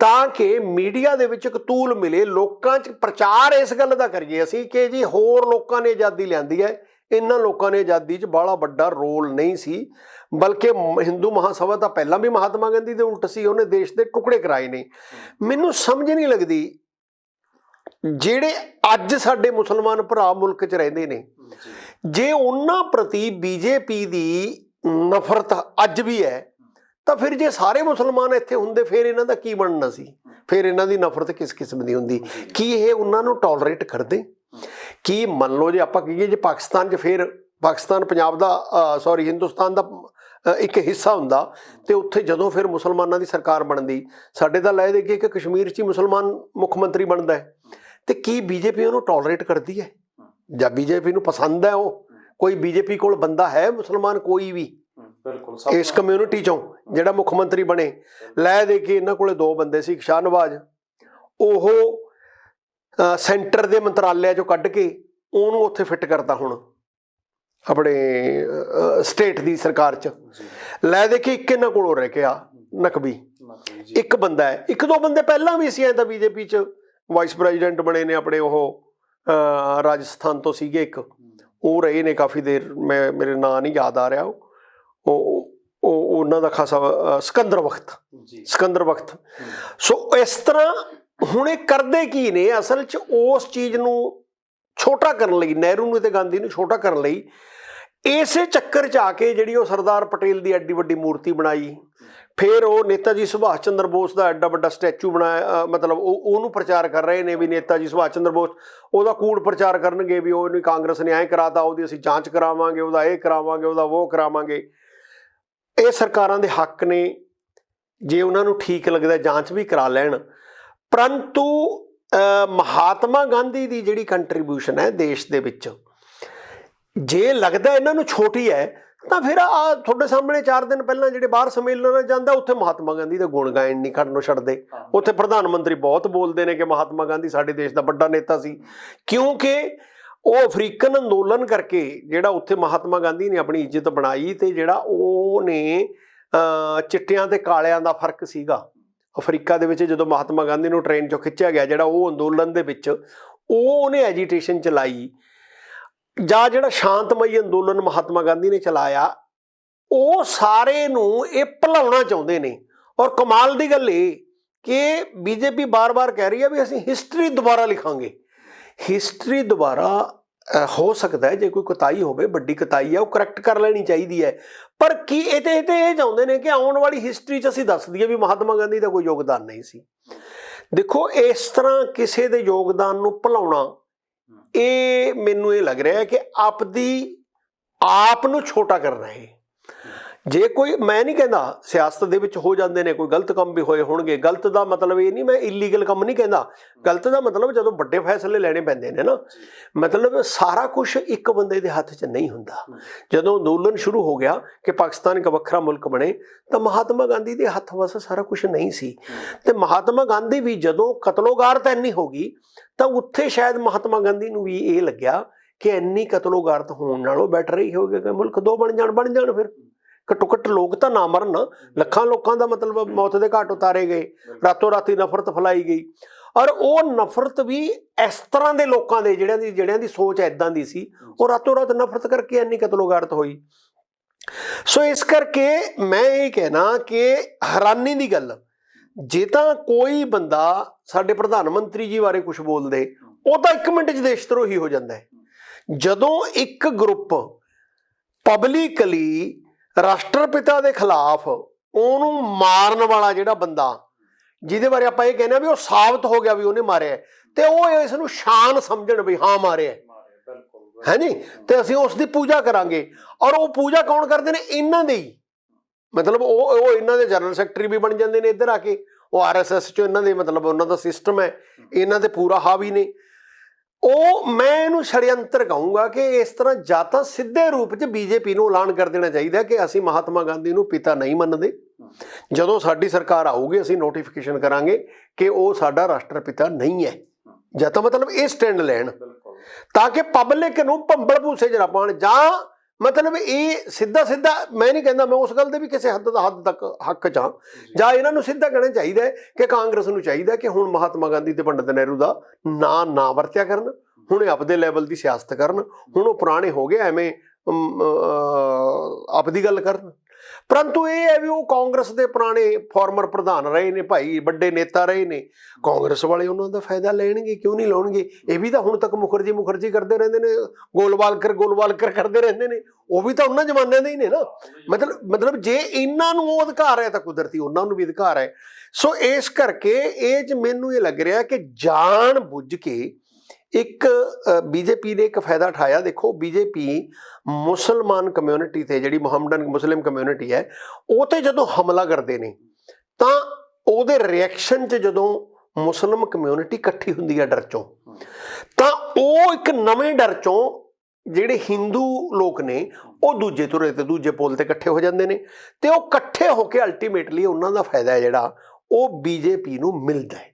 ਤਾਂ ਕਿ ਮੀਡੀਆ ਦੇ ਵਿੱਚ ਇੱਕ ਤੂਲ ਮਿਲੇ, ਲੋਕਾਂ 'ਚ ਪ੍ਰਚਾਰ ਇਸ ਗੱਲ ਦਾ ਕਰੀਏ ਅਸੀਂ ਕਿ ਜੀ ਹੋਰ ਲੋਕਾਂ ਨੇ ਆਜ਼ਾਦੀ ਲਿਆਂਦੀ ਹੈ, ਇਹਨਾਂ ਲੋਕਾਂ ਨੇ ਆਜ਼ਾਦੀ 'ਚ ਬਾਹਲਾ ਵੱਡਾ ਰੋਲ ਨਹੀਂ ਸੀ, ਬਲਕਿ ਹਿੰਦੂ ਮਹਾਸਭਾ ਤਾਂ ਪਹਿਲਾਂ ਵੀ ਮਹਾਤਮਾ ਗਾਂਧੀ ਦੇ ਉਲਟ ਸੀ, ਉਹਨੇ ਦੇਸ਼ ਦੇ ਟੁਕੜੇ ਕਰਾਏ ਨੇ। ਮੈਨੂੰ ਸਮਝ ਨਹੀਂ ਲੱਗਦੀ, ਜਿਹੜੇ ਅੱਜ ਸਾਡੇ ਮੁਸਲਮਾਨ ਭਰਾ ਮੁਲਕ 'ਚ ਰਹਿੰਦੇ ਨੇ, ਜੇ ਉਹਨਾਂ ਪ੍ਰਤੀ BJP ਦੀ ਨਫ਼ਰਤ ਅੱਜ ਵੀ ਹੈ, ਤਾਂ ਫਿਰ ਜੇ ਸਾਰੇ ਮੁਸਲਮਾਨ ਇੱਥੇ ਹੁੰਦੇ ਫਿਰ ਇਹਨਾਂ ਦਾ ਕੀ ਬਣਨਾ ਸੀ, ਫਿਰ ਇਹਨਾਂ ਦੀ ਨਫ਼ਰਤ ਕਿਸ ਕਿਸਮ ਦੀ ਹੁੰਦੀ, ਕੀ ਇਹ ਉਹਨਾਂ ਨੂੰ ਟੋਲਰੇਟ ਕਰਦੇ? ਕੀ ਮੰਨ ਲਓ ਜੇ ਆਪਾਂ ਕਹੀਏ ਜੇ ਪਾਕਿਸਤਾਨ 'ਚ ਫਿਰ ਪਾਕਿਸਤਾਨ ਪੰਜਾਬ ਦਾ ਹਿੰਦੁਸਤਾਨ ਦਾ ਇੱਕ ਹਿੱਸਾ ਹੁੰਦਾ ਤੇ ਉੱਥੇ ਜਦੋਂ ਫਿਰ ਮੁਸਲਮਾਨਾਂ ਦੀ ਸਰਕਾਰ ਬਣਦੀ, ਸਾਡੇ ਤਾਂ ਲੈ ਦੇ ਕਿ ਕਸ਼ਮੀਰ 'ਚ ਹੀ ਮੁਸਲਮਾਨ ਮੁੱਖ ਮੰਤਰੀ ਬਣਦਾ ਹੈ, ਤੇ ਕੀ BJP ਉਹਨੂੰ ਟੋਲਰੇਟ ਕਰਦੀ ਹੈ ਜਾਂ BJP ਨੂੰ ਪਸੰਦ ਹੈ? ਉਹ ਕੋਈ BJP ਕੋਲ ਬੰਦਾ ਹੈ ਮੁਸਲਮਾਨ ਕੋਈ ਵੀ ਇਸ ਕਮਿਊਨਿਟੀ 'ਚੋਂ ਜਿਹੜਾ ਮੁੱਖ ਮੰਤਰੀ ਬਣੇ? ਲੈ ਦੇ ਕੇ ਇਹਨਾਂ ਕੋਲੇ 2 ਬੰਦੇ ਸੀ, ਇੱਕ ਸ਼ਾਹ ਨਵਾਜ਼, ਉਹ ਸੈਂਟਰ ਦੇ ਮੰਤਰਾਲਿਆਂ 'ਚੋਂ ਕੱਢ ਕੇ ਉਹਨੂੰ ਉੱਥੇ ਫਿੱਟ ਕਰਤਾ ਹੁਣ ਆਪਣੇ ਸਟੇਟ ਦੀ ਸਰਕਾਰ 'ਚ। ਲੈ ਦੇ ਕੇ ਇੱਕ ਇਹਨਾਂ ਕੋਲੋਂ ਰਹਿ ਕੇ ਆ ਨਕਵੀ, ਇੱਕ ਬੰਦਾ ਹੈ, 1-2 ਬੰਦੇ ਪਹਿਲਾਂ ਵੀ ਸੀ ਐਂ ਤਾਂ BJP 'ਚ ਵਾਈਸ ਪ੍ਰੈਜ਼ੀਡੈਂਟ ਬਣੇ ਨੇ ਆਪਣੇ, ਉਹ ਰਾਜਸਥਾਨ ਤੋਂ ਸੀਗੇ ਇੱਕ, ਉਹ ਰਹੇ ਨੇ ਕਾਫੀ ਦੇਰ, ਮੇਰੇ ਨਾਂ ਨਹੀਂ ਯਾਦ ਆ ਰਿਹਾ, ਉਹ ਉਹਨਾਂ ਦਾ ਖਾਸਾ ਸਿਕੰਦਰ ਵਕਤ ਜੀ ਸਿਕੰਦਰ ਵਕਤ। ਸੋ ਇਸ ਤਰ੍ਹਾਂ ਹੁਣ ਇਹ ਕਰਦੇ ਕੀ ਨੇ ਅਸਲ 'ਚ, ਉਸ ਚੀਜ਼ ਨੂੰ ਛੋਟਾ ਕਰਨ ਲਈ, ਨਹਿਰੂ ਨੂੰ ਤੇ ਗਾਂਧੀ ਨੂੰ ਛੋਟਾ ਕਰਨ ਲਈ ਇਸੇ ਚੱਕਰ 'ਚ ਆ ਕੇ ਜਿਹੜੀ ਉਹ ਸਰਦਾਰ ਪਟੇਲ ਦੀ ਐਡੀ ਵੱਡੀ ਮੂਰਤੀ ਬਣਾਈ, ਫਿਰ ਉਹ ਨੇਤਾ ਜੀ ਸੁਭਾਸ਼ ਚੰਦਰ ਬੋਸ ਦਾ ਐਡਾ ਵੱਡਾ ਸਟੈਚੂ ਬਣਾਇਆ, ਮਤਲਬ ਉਹਨੂੰ ਪ੍ਰਚਾਰ ਕਰ ਰਹੇ ਨੇ ਵੀ ਨੇਤਾ ਜੀ ਸੁਭਾਸ਼ ਚੰਦਰ ਬੋਸ, ਉਹਦਾ ਕੂੜ ਪ੍ਰਚਾਰ ਕਰਨਗੇ ਵੀ ਉਹ ਨਹੀਂ ਕਾਂਗਰਸ ਨੇ ਐਂ ਕਰਾਤਾ, ਉਹਦੀ ਅਸੀਂ ਜਾਂਚ ਕਰਾਵਾਂਗੇ, ਉਹਦਾ ਇਹ ਕਰਾਵਾਂਗੇ, ਉਹਦਾ ਉਹ ਕਰਾਵਾਂਗੇ। ਇਹ ਸਰਕਾਰਾਂ ਦੇ ਹੱਕ ਨੇ, ਜੇ ਉਹਨਾਂ ਨੂੰ ਠੀਕ ਲੱਗਦਾ ਜਾਂਚ ਵੀ ਕਰਾ ਲੈਣ, ਪਰੰਤੂ ਮਹਾਤਮਾ ਗਾਂਧੀ ਦੀ ਜਿਹੜੀ ਕੰਟਰੀਬਿਊਸ਼ਨ ਹੈ ਦੇਸ਼ ਦੇ ਵਿੱਚ, ਜੇ ਲੱਗਦਾ ਇਹਨਾਂ ਨੂੰ ਛੋਟੀ ਹੈ ਤਾਂ ਫਿਰ ਆ ਤੁਹਾਡੇ ਸਾਹਮਣੇ 4 ਦਿਨ ਪਹਿਲਾਂ ਜਿਹੜੇ ਬਾਹਰ ਸੰਮੇਲਨ ਜਾਂਦਾ, ਉੱਥੇ ਮਹਾਤਮਾ ਗਾਂਧੀ ਦੇ ਗੁਣ ਗਾਇਨ ਨਹੀਂ ਕਰਨ ਨੂੰ ਛੱਡਦੇ। ਉੱਥੇ ਪ੍ਰਧਾਨ ਮੰਤਰੀ ਬਹੁਤ ਬੋਲਦੇ ਨੇ ਕਿ ਮਹਾਤਮਾ ਗਾਂਧੀ ਸਾਡੇ ਦੇਸ਼ ਦਾ ਵੱਡਾ ਨੇਤਾ ਸੀ, ਕਿਉਂਕਿ ਉਹ ਅਫਰੀਕਨ ਅੰਦੋਲਨ ਕਰਕੇ ਜਿਹੜਾ ਉੱਥੇ ਮਹਾਤਮਾ ਗਾਂਧੀ ਨੇ ਆਪਣੀ ਇੱਜ਼ਤ ਬਣਾਈ, ਤੇ ਜਿਹੜਾ ਉਹਨੇ ਚਿੱਟਿਆਂ ਤੇ ਕਾਲਿਆਂ ਦਾ ਫਰਕ ਸੀਗਾ ਅਫਰੀਕਾ ਦੇ ਵਿੱਚ, ਜਦੋਂ ਮਹਾਤਮਾ ਗਾਂਧੀ ਨੂੰ ਟ੍ਰੇਨ 'ਚੋਂ ਖਿੱਚਿਆ ਗਿਆ, ਜਿਹੜਾ ਉਹ ਅੰਦੋਲਨ ਦੇ ਵਿੱਚ ਉਹਨੇ ਐਜੀਟੇਸ਼ਨ ਚਲਾਈ, ਜਾਂ ਜਿਹੜਾ ਸ਼ਾਂਤਮਈ ਅੰਦੋਲਨ ਮਹਾਤਮਾ ਗਾਂਧੀ ਨੇ ਚਲਾਇਆ, ਉਹ ਸਾਰੇ ਨੂੰ ਇਹ ਭੁਲਾਉਣਾ ਚਾਹੁੰਦੇ ਨੇ। ਔਰ ਕਮਾਲ ਦੀ ਗੱਲ ਇਹ ਕਿ ਬੀਜੇਪੀ ਬਾਰ-ਬਾਰ ਕਹਿ ਰਹੀ ਹੈ ਵੀ ਅਸੀਂ ਹਿਸਟਰੀ ਦੁਬਾਰਾ ਲਿਖਾਂਗੇ। ਹਿਸਟਰੀ ਦੁਬਾਰਾ ਹੋ ਸਕਦਾ ਹੈ, ਜੇ ਕੋਈ ਕੁਤਾਹੀ ਹੋਵੇ, ਵੱਡੀ ਕੁਤਾਹੀ ਹੈ, ਉਹ ਕਰੈਕਟ ਕਰ ਲੈਣੀ ਚਾਹੀਦੀ ਹੈ, ਪਰ ਕੀ ਇਹ ਚਾਹੁੰਦੇ ਨੇ ਕਿ ਆਉਣ ਵਾਲੀ ਹਿਸਟਰੀ 'ਚ ਅਸੀਂ ਦੱਸ ਦਈਏ ਵੀ ਮਹਾਤਮਾ ਗਾਂਧੀ ਦਾ ਕੋਈ ਯੋਗਦਾਨ ਨਹੀਂ ਸੀ। ਦੇਖੋ, ਇਸ ਤਰ੍ਹਾਂ ਕਿਸੇ ਦੇ ਯੋਗਦਾਨ ਨੂੰ ਭੁਲਾਉਣਾ, ਇਹ ਮੈਨੂੰ ਇਹ ਲੱਗ ਰਿਹਾ ਹੈ ਕਿ ਆਪ ਨੂੰ ਛੋਟਾ ਕਰਨਾ ਹੈ। ਜੇ ਕੋਈ, ਮੈਂ ਨਹੀਂ ਕਹਿੰਦਾ ਸਿਆਸਤ ਦੇ ਵਿੱਚ ਹੋ ਜਾਂਦੇ ਨੇ ਕੋਈ ਗਲਤ ਕੰਮ ਵੀ ਹੋਏ ਹੋਣਗੇ, ਗਲਤ ਦਾ ਮਤਲਬ ਇਹ ਨਹੀਂ, ਮੈਂ ਇਲੀਗਲ ਕੰਮ ਨਹੀਂ ਕਹਿੰਦਾ, ਗਲਤ ਦਾ ਮਤਲਬ ਜਦੋਂ ਵੱਡੇ ਫੈਸਲੇ ਲੈਣੇ ਪੈਂਦੇ ਨੇ ਨਾ, ਮਤਲਬ ਸਾਰਾ ਕੁਝ ਇੱਕ ਬੰਦੇ ਦੇ ਹੱਥ 'ਚ ਨਹੀਂ ਹੁੰਦਾ। ਜਦੋਂ ਅੰਦੋਲਨ ਸ਼ੁਰੂ ਹੋ ਗਿਆ ਕਿ ਪਾਕਿਸਤਾਨ ਇੱਕ ਵੱਖਰਾ ਮੁਲਕ ਬਣੇ, ਤਾਂ ਮਹਾਤਮਾ ਗਾਂਧੀ ਦੇ ਹੱਥ ਵਸ ਸਾਰਾ ਕੁਝ ਨਹੀਂ ਸੀ, ਤੇ ਮਹਾਤਮਾ ਗਾਂਧੀ ਵੀ ਜਦੋਂ ਕਤਲੋਗਾਰਤ ਇੰਨੀ ਹੋ ਗਈ, ਤਾਂ ਉੱਥੇ ਸ਼ਾਇਦ ਮਹਾਤਮਾ ਗਾਂਧੀ ਨੂੰ ਵੀ ਇਹ ਲੱਗਿਆ ਕਿ ਇੰਨੀ ਕਤਲੋਗਾਰਤ ਹੋਣ ਨਾਲੋਂ ਬੈਟਰ ਹੀ ਹੋਵੇਗਾ ਕਿ ਮੁਲਕ ਦੋ ਬਣ ਜਾਣ, ਫਿਰ ਘੱਟੋ ਘੱਟ ਲੋਕ ਤਾਂ ਨਾ ਮਰਨ। ਲੱਖਾਂ ਲੋਕਾਂ ਦਾ ਮਤਲਬ ਮੌਤ ਦੇ ਘਾਟ ਉਤਾਰੇ ਗਏ, ਰਾਤੋਂ ਰਾਤੀ ਨਫ਼ਰਤ ਫੈਲਾਈ ਗਈ, ਔਰ ਉਹ ਨਫ਼ਰਤ ਵੀ ਇਸ ਤਰ੍ਹਾਂ ਦੇ ਲੋਕਾਂ ਦੇ ਜਿਹੜਿਆਂ ਦੀ ਸੋਚ ਇੱਦਾਂ ਦੀ ਸੀ, ਉਹ ਰਾਤੋਂ ਰਾਤ ਨਫ਼ਰਤ ਕਰਕੇ ਇੰਨੀ ਕਤਲੋਗਾਰਤ ਹੋਈ। ਸੋ ਇਸ ਕਰਕੇ ਮੈਂ ਇਹ ਕਹਿਣਾ ਕਿ ਹੈਰਾਨੀ ਦੀ ਗੱਲ, ਜੇ ਤਾਂ ਕੋਈ ਬੰਦਾ ਸਾਡੇ ਪ੍ਰਧਾਨ ਮੰਤਰੀ ਜੀ ਬਾਰੇ ਕੁਝ ਬੋਲਦੇ, ਉਹ ਤਾਂ 1 ਮਿੰਟ 'ਚ ਦੇਸ਼ ਧਰੋਹੀ ਹੋ ਜਾਂਦਾ ਹੈ। ਜਦੋਂ ਇੱਕ ਗਰੁੱਪ ਪਬਲਿਕਲੀ ਰਾਸ਼ਟਰਪਿਤਾ ਦੇ ਖਿਲਾਫ ਉਹਨੂੰ ਮਾਰਨ ਵਾਲਾ ਜਿਹੜਾ ਬੰਦਾ, ਜਿਹਦੇ ਬਾਰੇ ਆਪਾਂ ਇਹ ਕਹਿੰਦੇ ਆ ਵੀ ਉਹ ਸਾਬਤ ਹੋ ਗਿਆ ਵੀ ਉਹਨੇ ਮਾਰਿਆ, ਤੇ ਉਹ ਇਸ ਨੂੰ ਸ਼ਾਨ ਸਮਝਣ ਵੀ ਹਾਂ ਮਾਰਿਆ ਹੈ ਜੀ, ਤੇ ਅਸੀਂ ਉਸ ਦੀ ਪੂਜਾ ਕਰਾਂਗੇ। ਔਰ ਉਹ ਪੂਜਾ ਕੌਣ ਕਰਦੇ ਨੇ? ਇਹਨਾਂ ਦੇ ਹੀ, ਮਤਲਬ ਉਹ ਇਹਨਾਂ ਦੇ ਜਨਰਲ ਸੈਕਟਰੀ ਵੀ ਬਣ ਜਾਂਦੇ ਨੇ ਇੱਧਰ ਆ ਕੇ, ਉਹ RSS 'ਚ ਇਹਨਾਂ ਦੇ, ਮਤਲਬ ਉਹਨਾਂ ਦਾ ਸਿਸਟਮ ਹੈ, ਇਹਨਾਂ ਦੇ ਪੂਰਾ ਹਾਵੀ ਨੇ। ਉਹ ਮੈਂ ਇਹਨੂੰ ਛੜਯੰਤਰ ਕਹੂੰਗਾ ਕਿ ਇਸ ਤਰ੍ਹਾਂ ਜਾਂ ਤਾਂ ਸਿੱਧੇ ਰੂਪ 'ਚ ਬੀਜੇਪੀ ਨੂੰ ਐਲਾਨ ਕਰ ਦੇਣਾ ਚਾਹੀਦਾ ਕਿ ਅਸੀਂ ਮਹਾਤਮਾ ਗਾਂਧੀ ਨੂੰ ਪਿਤਾ ਨਹੀਂ ਮੰਨਦੇ, ਜਦੋਂ ਸਾਡੀ ਸਰਕਾਰ ਆਊਗੀ ਅਸੀਂ ਨੋਟੀਫਿਕੇਸ਼ਨ ਕਰਾਂਗੇ ਕਿ ਉਹ ਸਾਡਾ ਰਾਸ਼ਟਰਪਿਤਾ ਨਹੀਂ ਹੈ, ਜਾਂ ਤਾਂ ਮਤਲਬ ਇਹ ਸਟੈਂਡ ਲੈਣ, ਤਾਂ ਕਿ ਪਬਲਿਕ ਨੂੰ ਭੰਬਲ ਭੂਸੇ 'ਚ ਨਾ ਪਾਉਣ। ਜਾਂ ਮਤਲਬ ਇਹ ਸਿੱਧਾ ਮੈਂ ਨਹੀਂ ਕਹਿੰਦਾ, ਮੈਂ ਉਸ ਗੱਲ ਦੇ ਵੀ ਕਿਸੇ ਹੱਦ ਤੱਕ ਹੱਕ 'ਚ ਹਾਂ, ਜਾਂ ਇਹਨਾਂ ਨੂੰ ਸਿੱਧਾ ਕਹਿਣਾ ਚਾਹੀਦਾ ਹੈ ਕਿ ਕਾਂਗਰਸ ਨੂੰ ਚਾਹੀਦਾ ਕਿ ਹੁਣ ਮਹਾਤਮਾ ਗਾਂਧੀ ਤੇ ਪੰਡਿਤ ਨਹਿਰੂ ਦਾ ਨਾ ਵਰਤਿਆ ਕਰਨ, ਹੁਣ ਆਪਦੇ ਲੈਵਲ ਦੀ ਸਿਆਸਤ ਕਰਨ, ਹੁਣ ਉਹ ਪੁਰਾਣੇ ਹੋ ਗਏ, ਐਵੇਂ ਆਪਦੀ ਗੱਲ ਕਰਨ। ਪਰੰਤੂ ਇਹ ਹੈ ਵੀ ਉਹ ਕਾਂਗਰਸ ਦੇ ਪੁਰਾਣੇ ਫਾਰਮਰ ਪ੍ਰਧਾਨ ਰਹੇ ਨੇ ਭਾਈ, ਵੱਡੇ ਨੇਤਾ ਰਹੇ ਨੇ, ਕਾਂਗਰਸ ਵਾਲੇ ਉਹਨਾਂ ਦਾ ਫਾਇਦਾ ਲੈਣਗੇ, ਕਿਉਂ ਨਹੀਂ ਲਾਉਣਗੇ? ਇਹ ਵੀ ਤਾਂ ਹੁਣ ਤੱਕ ਮੁਖਰਜੀ ਕਰਦੇ ਰਹਿੰਦੇ ਨੇ, ਗੋਲਵਾਲਕਰ ਕਰਦੇ ਰਹਿੰਦੇ ਨੇ, ਉਹ ਵੀ ਤਾਂ ਉਹਨਾਂ ਜ਼ਮਾਨਿਆਂ ਦੇ ਹੀ ਨੇ ਨਾ। ਮਤਲਬ ਜੇ ਇਹਨਾਂ ਨੂੰ ਉਹ ਅਧਿਕਾਰ ਹੈ ਤਾਂ ਕੁਦਰਤੀ ਉਹਨਾਂ ਨੂੰ ਵੀ ਅਧਿਕਾਰ ਹੈ। ਸੋ ਇਸ ਕਰਕੇ ਇਹ 'ਚ ਮੈਨੂੰ ਇਹ ਲੱਗ ਰਿਹਾ ਕਿ ਜਾਣ ਬੁੱਝ ਕੇ ਇੱਕ ਬੀਜੇਪੀ ਨੇ ਇੱਕ ਫਾਇਦਾ ਉਠਾਇਆ। ਦੇਖੋ, ਬੀਜੇਪੀ ਮੁਸਲਮਾਨ ਕਮਿਊਨਿਟੀ ਤੇ, ਜਿਹੜੀ ਮੁਹੰਮਦਨ ਮੁਸਲਿਮ ਕਮਿਊਨਿਟੀ ਹੈ, ਉਹ ਤੇ ਜਦੋਂ ਹਮਲਾ ਕਰਦੇ ਨੇ ਤਾਂ ਉਹਦੇ ਰਿਐਕਸ਼ਨ 'ਚ ਜਦੋਂ ਮੁਸਲਿਮ ਕਮਿਊਨਿਟੀ ਇਕੱਠੀ ਹੁੰਦੀ ਹੈ ਡਰ ਚੋਂ, ਤਾਂ ਉਹ ਇੱਕ ਨਵੇਂ ਡਰ ਚੋਂ ਜਿਹੜੇ ਹਿੰਦੂ ਲੋਕ ਨੇ ਉਹ ਦੂਜੇ ਧੁਰੇ ਤੇ, ਦੂਜੇ ਪੋਲ ਤੇ ਇਕੱਠੇ ਹੋ ਜਾਂਦੇ ਨੇ, ਤੇ ਉਹ ਇਕੱਠੇ ਹੋ ਕੇ ਅਲਟੀਮੇਟਲੀ ਉਹਨਾਂ ਦਾ ਫਾਇਦਾ ਹੈ ਜਿਹੜਾ ਉਹ ਬੀਜੇਪੀ ਨੂੰ ਮਿਲਦਾ ਹੈ।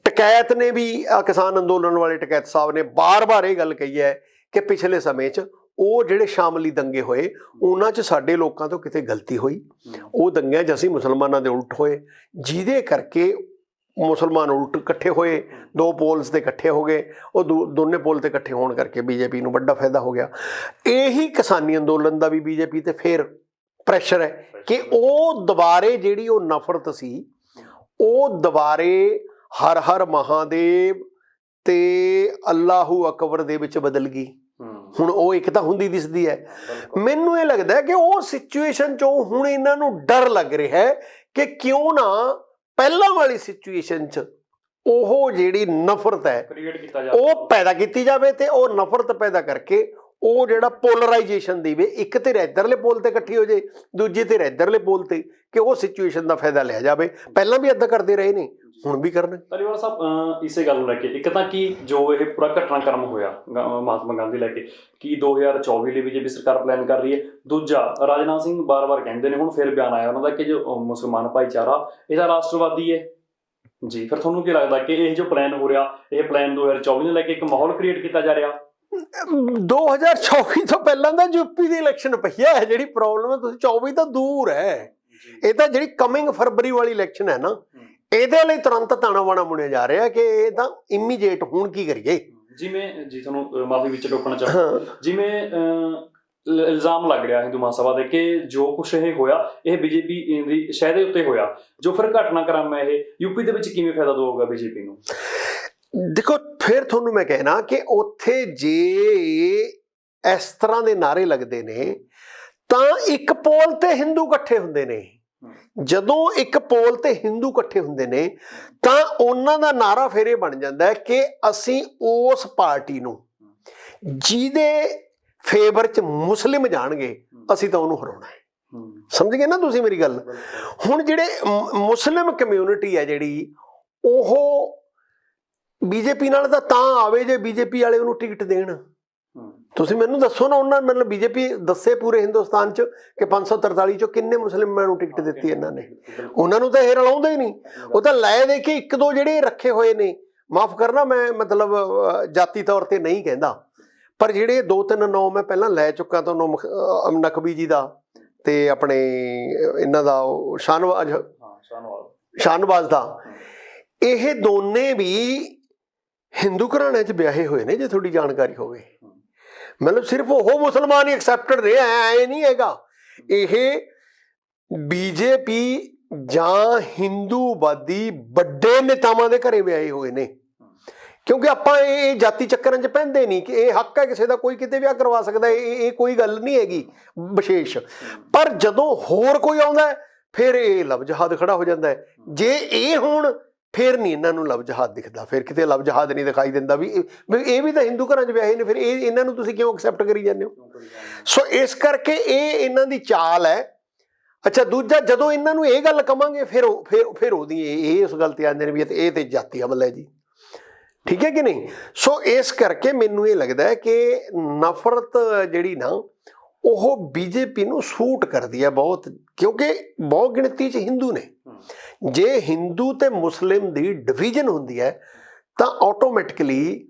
ਟਕੈਤ ਨੇ ਵੀ, ਕਿਸਾਨ ਅੰਦੋਲਨ ਵਾਲੇ ਟਕੈਤ ਸਾਹਿਬ ਨੇ ਬਾਰ-ਬਾਰ ਇਹ ਗੱਲ ਕਹੀ ਹੈ ਕਿ ਪਿਛਲੇ ਸਮੇਂ 'ਚ ਉਹ ਜਿਹੜੇ ਸ਼ਾਮਲੀ ਦੰਗੇ ਹੋਏ, ਉਹਨਾਂ 'ਚ ਸਾਡੇ ਲੋਕਾਂ ਤੋਂ ਕਿਤੇ ਗਲਤੀ ਹੋਈ, ਉਹ ਦੰਗਿਆਂ 'ਚ ਅਸੀਂ ਮੁਸਲਮਾਨਾਂ ਦੇ ਉਲਟ ਹੋਏ, ਜਿਹਦੇ ਕਰਕੇ ਮੁਸਲਮਾਨ ਉਲਟ ਇਕੱਠੇ ਹੋਏ, 2 ਪੋਲਸ ਤੇ ਇਕੱਠੇ ਹੋ ਗਏ, ਉਹ ਦੋਨੇ ਪੋਲ ਤੇ ਇਕੱਠੇ ਹੋਣ ਕਰਕੇ ਬੀਜੇਪੀ ਨੂੰ ਵੱਡਾ ਫਾਇਦਾ ਹੋ ਗਿਆ। ਇਹੀ ਕਿਸਾਨੀ ਅੰਦੋਲਨ ਦਾ ਵੀ ਬੀਜੇਪੀ ਤੇ ਫੇਰ ਪ੍ਰੈਸ਼ਰ ਹੈ ਕਿ ਉਹ ਦੁਬਾਰੇ ਜਿਹੜੀ ਉਹ ਨਫ਼ਰਤ ਸੀ ਉਹ ਦੁਬਾਰੇ ਹਰ ਹਰ ਮਹਾਦੇਵ ਤੇ ਅੱਲਾਹੂ ਅਕਬਰ ਦੇ ਵਿੱਚ ਬਦਲ ਗਈ। ਹੁਣ ਉਹ ਇੱਕ ਤਾਂ ਹੁੰਦੀ ਦਿਸਦੀ ਹੈ। ਮੈਨੂੰ ਇਹ ਲੱਗਦਾ ਕਿ ਉਹ ਸਿਚੁਏਸ਼ਨ ਚੋਂ ਹੁਣ ਇਹਨਾਂ ਨੂੰ ਡਰ ਲੱਗ ਰਿਹਾ ਹੈ ਕਿ ਕਿਉਂ ਨਾ ਪਹਿਲਾਂ ਵਾਲੀ ਸਿਚੁਏਸ਼ਨ 'ਚ ਉਹ ਜਿਹੜੀ ਨਫ਼ਰਤ ਹੈ ਉਹ ਪੈਦਾ ਕੀਤੀ ਜਾਵੇ ਤੇ ਉਹ ਨਫ਼ਰਤ ਪੈਦਾ ਕਰਕੇ ਉਹ ਜਿਹੜਾ ਪੋਲਰਾਈਜੇਸ਼ਨ ਦੇਵੇ, ਇੱਕ ਧਿਰ ਇੱਧਰਲੇ ਪੋਲ ਤੇ ਇਕੱਠੀ ਹੋ ਜਾਏ, ਦੂਜੀ ਧਿਰ ਇੱਧਰਲੇ ਪੋਲ ਤੇ, ਕਿ ਉਹ ਸਿਚੁਏਸ਼ਨ ਦਾ ਫਾਇਦਾ ਲਿਆ ਜਾਵੇ। ਪਹਿਲਾਂ ਵੀ ਇੱਦਾਂ ਕਰਦੇ ਰਹੇ ਨੇ, ਹੁਣ ਵੀ ਕਰਨ। ਧਾਲੀਵਾਲ ਸਾਹਿਬ ਇਸੇ ਗੱਲ ਨੂੰ ਲੈ ਕੇ ਇੱਕ ਤਾਂ ਕਿ ਜੋ ਇਹ ਪੂਰਾ ਘਟਨਾਕ੍ਰਮ ਹੋਇਆ ਮਹਾਤਮਾ ਗਾਂਧੀ ਲੈ ਕੇ ਕਿ 2024 ਲਈ ਬੀਜੇਪੀ ਸਰਕਾਰ ਪਲਾਨ ਕਰ ਰਹੀ ਹੈ। ਦੂਜਾ, ਰਾਜਨਾਥ ਸਿੰਘ ਬਾਰ-ਬਾਰ ਕਹਿੰਦੇ ਨੇ, ਹੁਣ ਫਿਰ ਬਿਆਨ ਆਇਆ ਉਹਨਾਂ ਦਾ ਕਿ ਜੋ ਮੁਸਲਮਾਨ ਭਾਈਚਾਰਾ ਇਹਦਾ ਰਾਸ਼ਟਰਵਾਦੀ ਹੈ ਜੀ। ਫਿਰ ਤੁਹਾਨੂੰ ਕੀ ਲੱਗਦਾ ਕਿ ਇਹ ਜੋ ਪਲਾਨ ਹੋ ਰਿਹਾ, ਇਹ ਪਲਾਨ 2024 ਨੂੰ ਲੈ ਕੇ ਇੱਕ ਮਾਹੌਲ ਕ੍ਰੀਏਟ ਕੀਤਾ ਜਾ ਰਿਹਾ? 2024 ਤੋਂ ਪਹਿਲਾਂ ਦਾ ਯੂਪੀ ਦੀ ਇਲੈਕਸ਼ਨ ਪਈ ਹੈ। ਜਿਹੜੀ ਪ੍ਰੋਬਲਮ ਹੈ, ਤੁਸੀਂ 24 ਤਾਂ ਦੂਰ ਹੈ, ਇਹ ਤਾਂ ਜਿਹੜੀ ਕਮਿੰਗ ਫਰਵਰੀ ਵਾਲੀ ਇਲੈਕਸ਼ਨ ਹੈ ਨਾ, ਇਹਦੇ ਲਈ ਤੁਰੰਤ ਤਾਣਾ ਬਾਣਾ ਬੁਣਿਆ ਜਾ ਰਿਹਾ ਕਿ ਇਹ ਤਾਂ ਇਮੀਡੀਏਟ ਹੁਣ ਕੀ ਕਰੀਏ। ਜਿਵੇਂ ਜੀ ਤੁਹਾਨੂੰ ਮਾਫੀ ਵਿੱਚ ਟੋਕਣਾ ਚਾਹੁੰਦਾ, ਜਿਵੇਂ ਇਲਜ਼ਾਮ ਲੱਗ ਰਿਹਾ ਹਿੰਦੂ ਮਹਾਸਭਾ ਦੇ ਕਿ ਜੋ ਕੁਛ ਇਹ ਹੋਇਆ ਇਹ ਬੀਜੇਪੀ ਦੀ ਸ਼ਹਿ ਦੇ ਉੱਤੇ ਹੋਇਆ, ਜੋ ਫਿਰ ਘਟਨਾਕ੍ਰਮ ਹੈ ਇਹ ਯੂਪੀ ਦੇ ਵਿੱਚ ਕਿਵੇਂ ਫਾਇਦਾ ਦੇਊਗਾ ਬੀਜੇਪੀ ਨੂੰ? ਦੇਖੋ, ਫਿਰ ਤੁਹਾਨੂੰ ਮੈਂ ਕਹਿਣਾ ਕਿ ਉੱਥੇ ਜੇ ਇਸ ਤਰ੍ਹਾਂ ਦੇ ਨਾਅਰੇ ਲੱਗਦੇ ਨੇ ਤਾਂ ਇੱਕ ਪੋਲ ਤੇ ਹਿੰਦੂ ਇਕੱਠੇ ਹੁੰਦੇ ਨੇ। ਜਦੋਂ ਇੱਕ ਪੋਲ ਤੇ ਹਿੰਦੂ ਇਕੱਠੇ ਹੁੰਦੇ ਨੇ ਤਾਂ ਉਹਨਾਂ ਦਾ ਨਾਅਰਾ ਫਿਰ ਇਹ ਬਣ ਜਾਂਦਾ ਹੈ ਕਿ ਅਸੀਂ ਉਸ ਪਾਰਟੀ ਨੂੰ ਜਿਹਦੇ ਫੇਵਰ 'ਚ ਮੁਸਲਿਮ ਜਾਣਗੇ ਅਸੀਂ ਤਾਂ ਉਹਨੂੰ ਹਰਾਉਣਾ ਹੈ। ਸਮਝ ਗਏ ਨਾ ਤੁਸੀਂ ਮੇਰੀ ਗੱਲ? ਹੁਣ ਜਿਹੜੇ ਮੁਸਲਿਮ ਕਮਿਊਨਿਟੀ ਹੈ ਜਿਹੜੀ, ਉਹ ਬੀਜੇਪੀ ਨਾਲ ਤਾਂ ਆਵੇ ਜੇ ਬੀਜੇਪੀ ਵਾਲੇ ਉਹਨੂੰ ਟਿਕਟ ਦੇਣ। ਤੁਸੀਂ ਮੈਨੂੰ ਦੱਸੋ ਨਾ, ਉਹਨਾਂ ਮਤਲਬ ਬੀਜੇਪੀ ਦੱਸੇ ਪੂਰੇ ਹਿੰਦੁਸਤਾਨ 'ਚ ਕਿ 543 ਚੋਂ ਕਿੰਨੇ ਮੁਸਲਿਮਾਂ ਨੂੰ ਟਿਕਟ ਦਿੱਤੀ ਇਹਨਾਂ ਨੇ? ਉਹਨਾਂ ਨੂੰ ਤਾਂ ਇਹ ਰਲਾਉਂਦੇ ਹੀ ਨਹੀਂ। ਉਹ ਤਾਂ ਲੈ ਦੇ ਕੇ ਇੱਕ ਦੋ ਜਿਹੜੇ ਰੱਖੇ ਹੋਏ ਨੇ, ਮਾਫ ਕਰਨਾ ਮੈਂ ਮਤਲਬ ਜਾਤੀ ਤੌਰ ਤੇ ਨਹੀਂ ਕਹਿੰਦਾ, ਪਰ ਜਿਹੜੇ 2-3 ਨਾਂ ਮੈਂ ਪਹਿਲਾਂ ਲੈ ਚੁੱਕਾ ਤੁਹਾਨੂੰ, ਨਕਵੀ ਜੀ ਦਾ ਤੇ ਆਪਣੇ ਇਹਨਾਂ ਦਾ ਸ਼ਾਹਨਵਾਜ਼ ਦਾ, ਇਹ ਦੋਨੇ ਵੀ ਹਿੰਦੂ ਘਰਾਣੇ 'ਚ ਵਿਆਹੇ ਹੋਏ ਨੇ, ਜੇ ਤੁਹਾਡੀ ਜਾਣਕਾਰੀ ਹੋਵੇ। ਮਤਲਬ ਸਿਰਫ ਉਹ ਮੁਸਲਮਾਨ ਹੀ ਐਕਸੈਪਟਡ ਨੇ, ਐ ਨਹੀਂ ਹੈਗਾ। ਇਹ ਬੀਜੇਪੀ ਜਾਂ ਹਿੰਦੂਵਾਦੀ ਵੱਡੇ ਨੇਤਾਵਾਂ ਦੇ ਘਰੇ ਵਿਆਹੇ ਹੋਏ ਨੇ, ਕਿਉਂਕਿ ਆਪਾਂ ਇਹ ਜਾਤੀ ਚੱਕਰਾਂ 'ਚ ਪੈਂਦੇ ਨਹੀਂ ਕਿ ਇਹ ਹੱਕ ਹੈ ਕਿਸੇ ਦਾ, ਕੋਈ ਕਿਤੇ ਵਿਆਹ ਕਰਵਾ ਸਕਦਾ, ਇਹ ਕੋਈ ਗੱਲ ਨਹੀਂ ਹੈਗੀ ਵਿਸ਼ੇਸ਼। ਪਰ ਜਦੋਂ ਹੋਰ ਕੋਈ ਆਉਂਦਾ ਫਿਰ ਇਹ ਲਫ਼ਜ਼ ਜਹਾਦ ਖੜਾ ਹੋ ਜਾਂਦਾ ਹੈ। ਜੇ ਇਹ ਹੁਣ ਫਿਰ ਨਹੀਂ ਇਹਨਾਂ ਨੂੰ ਲਫ਼ਜ਼ ਜਹਾਦ ਦਿਖਦਾ, ਫਿਰ ਕਿਤੇ ਲਫ਼ਜ਼ ਜਹਾਦ ਨਹੀਂ ਦਿਖਾਈ ਦਿੰਦਾ ਵੀ ਇਹ ਵੀ ਤਾਂ ਹਿੰਦੂ ਘਰਾਂ 'ਚ ਵਿਆਹੇ ਨੇ, ਫਿਰ ਇਹਨਾਂ ਨੂੰ ਤੁਸੀਂ ਕਿਉਂ ਐਕਸੈਪਟ ਕਰੀ ਜਾਂਦੇ ਹੋ? ਸੋ ਇਸ ਕਰਕੇ ਇਹ ਇਹਨਾਂ ਦੀ ਚਾਲ ਹੈ। ਅੱਛਾ, ਦੂਜਾ, ਜਦੋਂ ਇਹਨਾਂ ਨੂੰ ਇਹ ਗੱਲ ਕਵਾਂਗੇ ਫਿਰ ਉਹਦੀ ਇਹ ਉਸ ਗੱਲ ਤੇ ਆਉਂਦੇ ਨੇ ਵੀ ਇਹ ਤੇ ਜਾਤੀ ਅਮਲ ਹੈ ਜੀ। ਠੀਕ ਹੈ ਕਿ ਨਹੀਂ? ਸੋ ਇਸ ਕਰਕੇ ਮੈਨੂੰ ਇਹ ਲੱਗਦਾ ਹੈ ਕਿ ਨਫ਼ਰਤ ਜਿਹੜੀ ਨਾ ਉਹ ਬੀਜੇਪੀ ਨੂੰ ਸੂਟ ਕਰਦੀ ਹੈ ਬਹੁਤ, ਕਿਉਂਕਿ ਬਹੁਤ ਗਿਣਤੀ 'ਚ ਹਿੰਦੂ ਨੇ। ਜੇ ਹਿੰਦੂ ਤੇ ਮੁਸਲਿਮ ਦੀ ਡਿਵੀਜ਼ਨ ਹੁੰਦੀ ਹੈ ਤਾਂ ਆਟੋਮੈਟਿਕਲੀ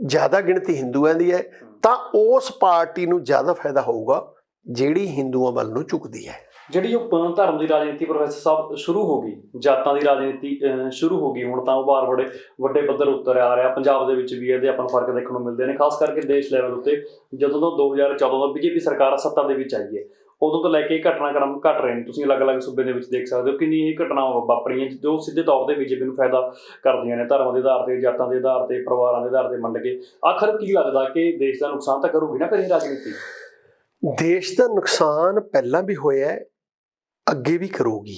ਜ਼ਿਆਦਾ ਗਿਣਤੀ ਹਿੰਦੂਆਂ ਦੀ ਹੈ, ਤਾਂ ਉਸ ਪਾਰਟੀ ਨੂੰ ਜ਼ਿਆਦਾ ਫਾਇਦਾ ਹੋਊਗਾ ਜਿਹੜੀ ਹਿੰਦੂਆਂ ਵੱਲ ਨੂੰ ਝੁਕਦੀ ਹੈ। ਜਿਹੜੀ ਉਹ ਧਰਮ ਦੀ ਰਾਜਨੀਤੀ ਪ੍ਰੋਫੈਸਰ ਸਾਹਿਬ ਸ਼ੁਰੂ ਹੋ ਗਈ, ਜਾਤਾਂ ਦੀ ਰਾਜਨੀਤੀ ਸ਼ੁਰੂ ਹੋ ਗਈ, ਹੁਣ ਤਾਂ ਉਹ ਬਾਹਰ ਬੜੇ ਵੱਡੇ ਪੱਧਰ ਉੱਤੇ ਆ ਰਿਹਾ। ਪੰਜਾਬ ਦੇ ਵਿੱਚ ਵੀ ਇਹਦੇ ਆਪਾਂ ਨੂੰ ਫਰਕ ਦੇਖਣ ਨੂੰ ਮਿਲਦੇ ਨੇ, ਖਾਸ ਕਰਕੇ ਦੇਸ਼ ਲੈਵਲ ਉੱਤੇ। ਜਦੋਂ ਤੋਂ 2014 ਦਾ ਬੀਜੇਪੀ ਸਰਕਾਰ ਸੱਤਾ ਦੇ ਵਿੱਚ ਆਈ ਹੈ, ਉਦੋਂ ਤੋਂ ਲੈ ਕੇ ਘਟਨਾਕ੍ਰਮ ਘਟ ਰਹੇ ਨੇ। ਤੁਸੀਂ ਅਲੱਗ-ਅਲੱਗ ਸੂਬੇ ਦੇ ਵਿੱਚ ਦੇਖ ਸਕਦੇ ਹੋ ਕਿੰਨੀ ਇਹ ਘਟਨਾਵਾਂ ਵਾਪਰੀਆਂ ਜੋ ਸਿੱਧੇ ਤੌਰ ਤੇ ਬੀਜੇਪੀ ਨੂੰ ਫਾਇਦਾ ਕਰਦੀਆਂ ਨੇ, ਧਰਮ ਦੇ ਆਧਾਰ ਤੇ, ਜਾਤਾਂ ਦੇ ਆਧਾਰ ਤੇ, ਪਰਿਵਾਰਾਂ ਦੇ ਆਧਾਰ ਤੇ ਵੰਡ ਕੇ। ਆਖਰ ਕੀ ਲੱਗਦਾ ਕਿ ਦੇਸ਼ ਦਾ ਨੁਕਸਾਨ ਤਾਂ ਕਰੂਗੀ ਨਾ ਫਿਰ ਇਹ ਰਾਜਨੀਤੀ? ਦੇਸ਼ ਦਾ ਨੁਕਸਾਨ ਪਹਿਲਾਂ ਵੀ ਹੋਇਆ, ਅੱਗੇ ਵੀ ਕਰੂਗੀ।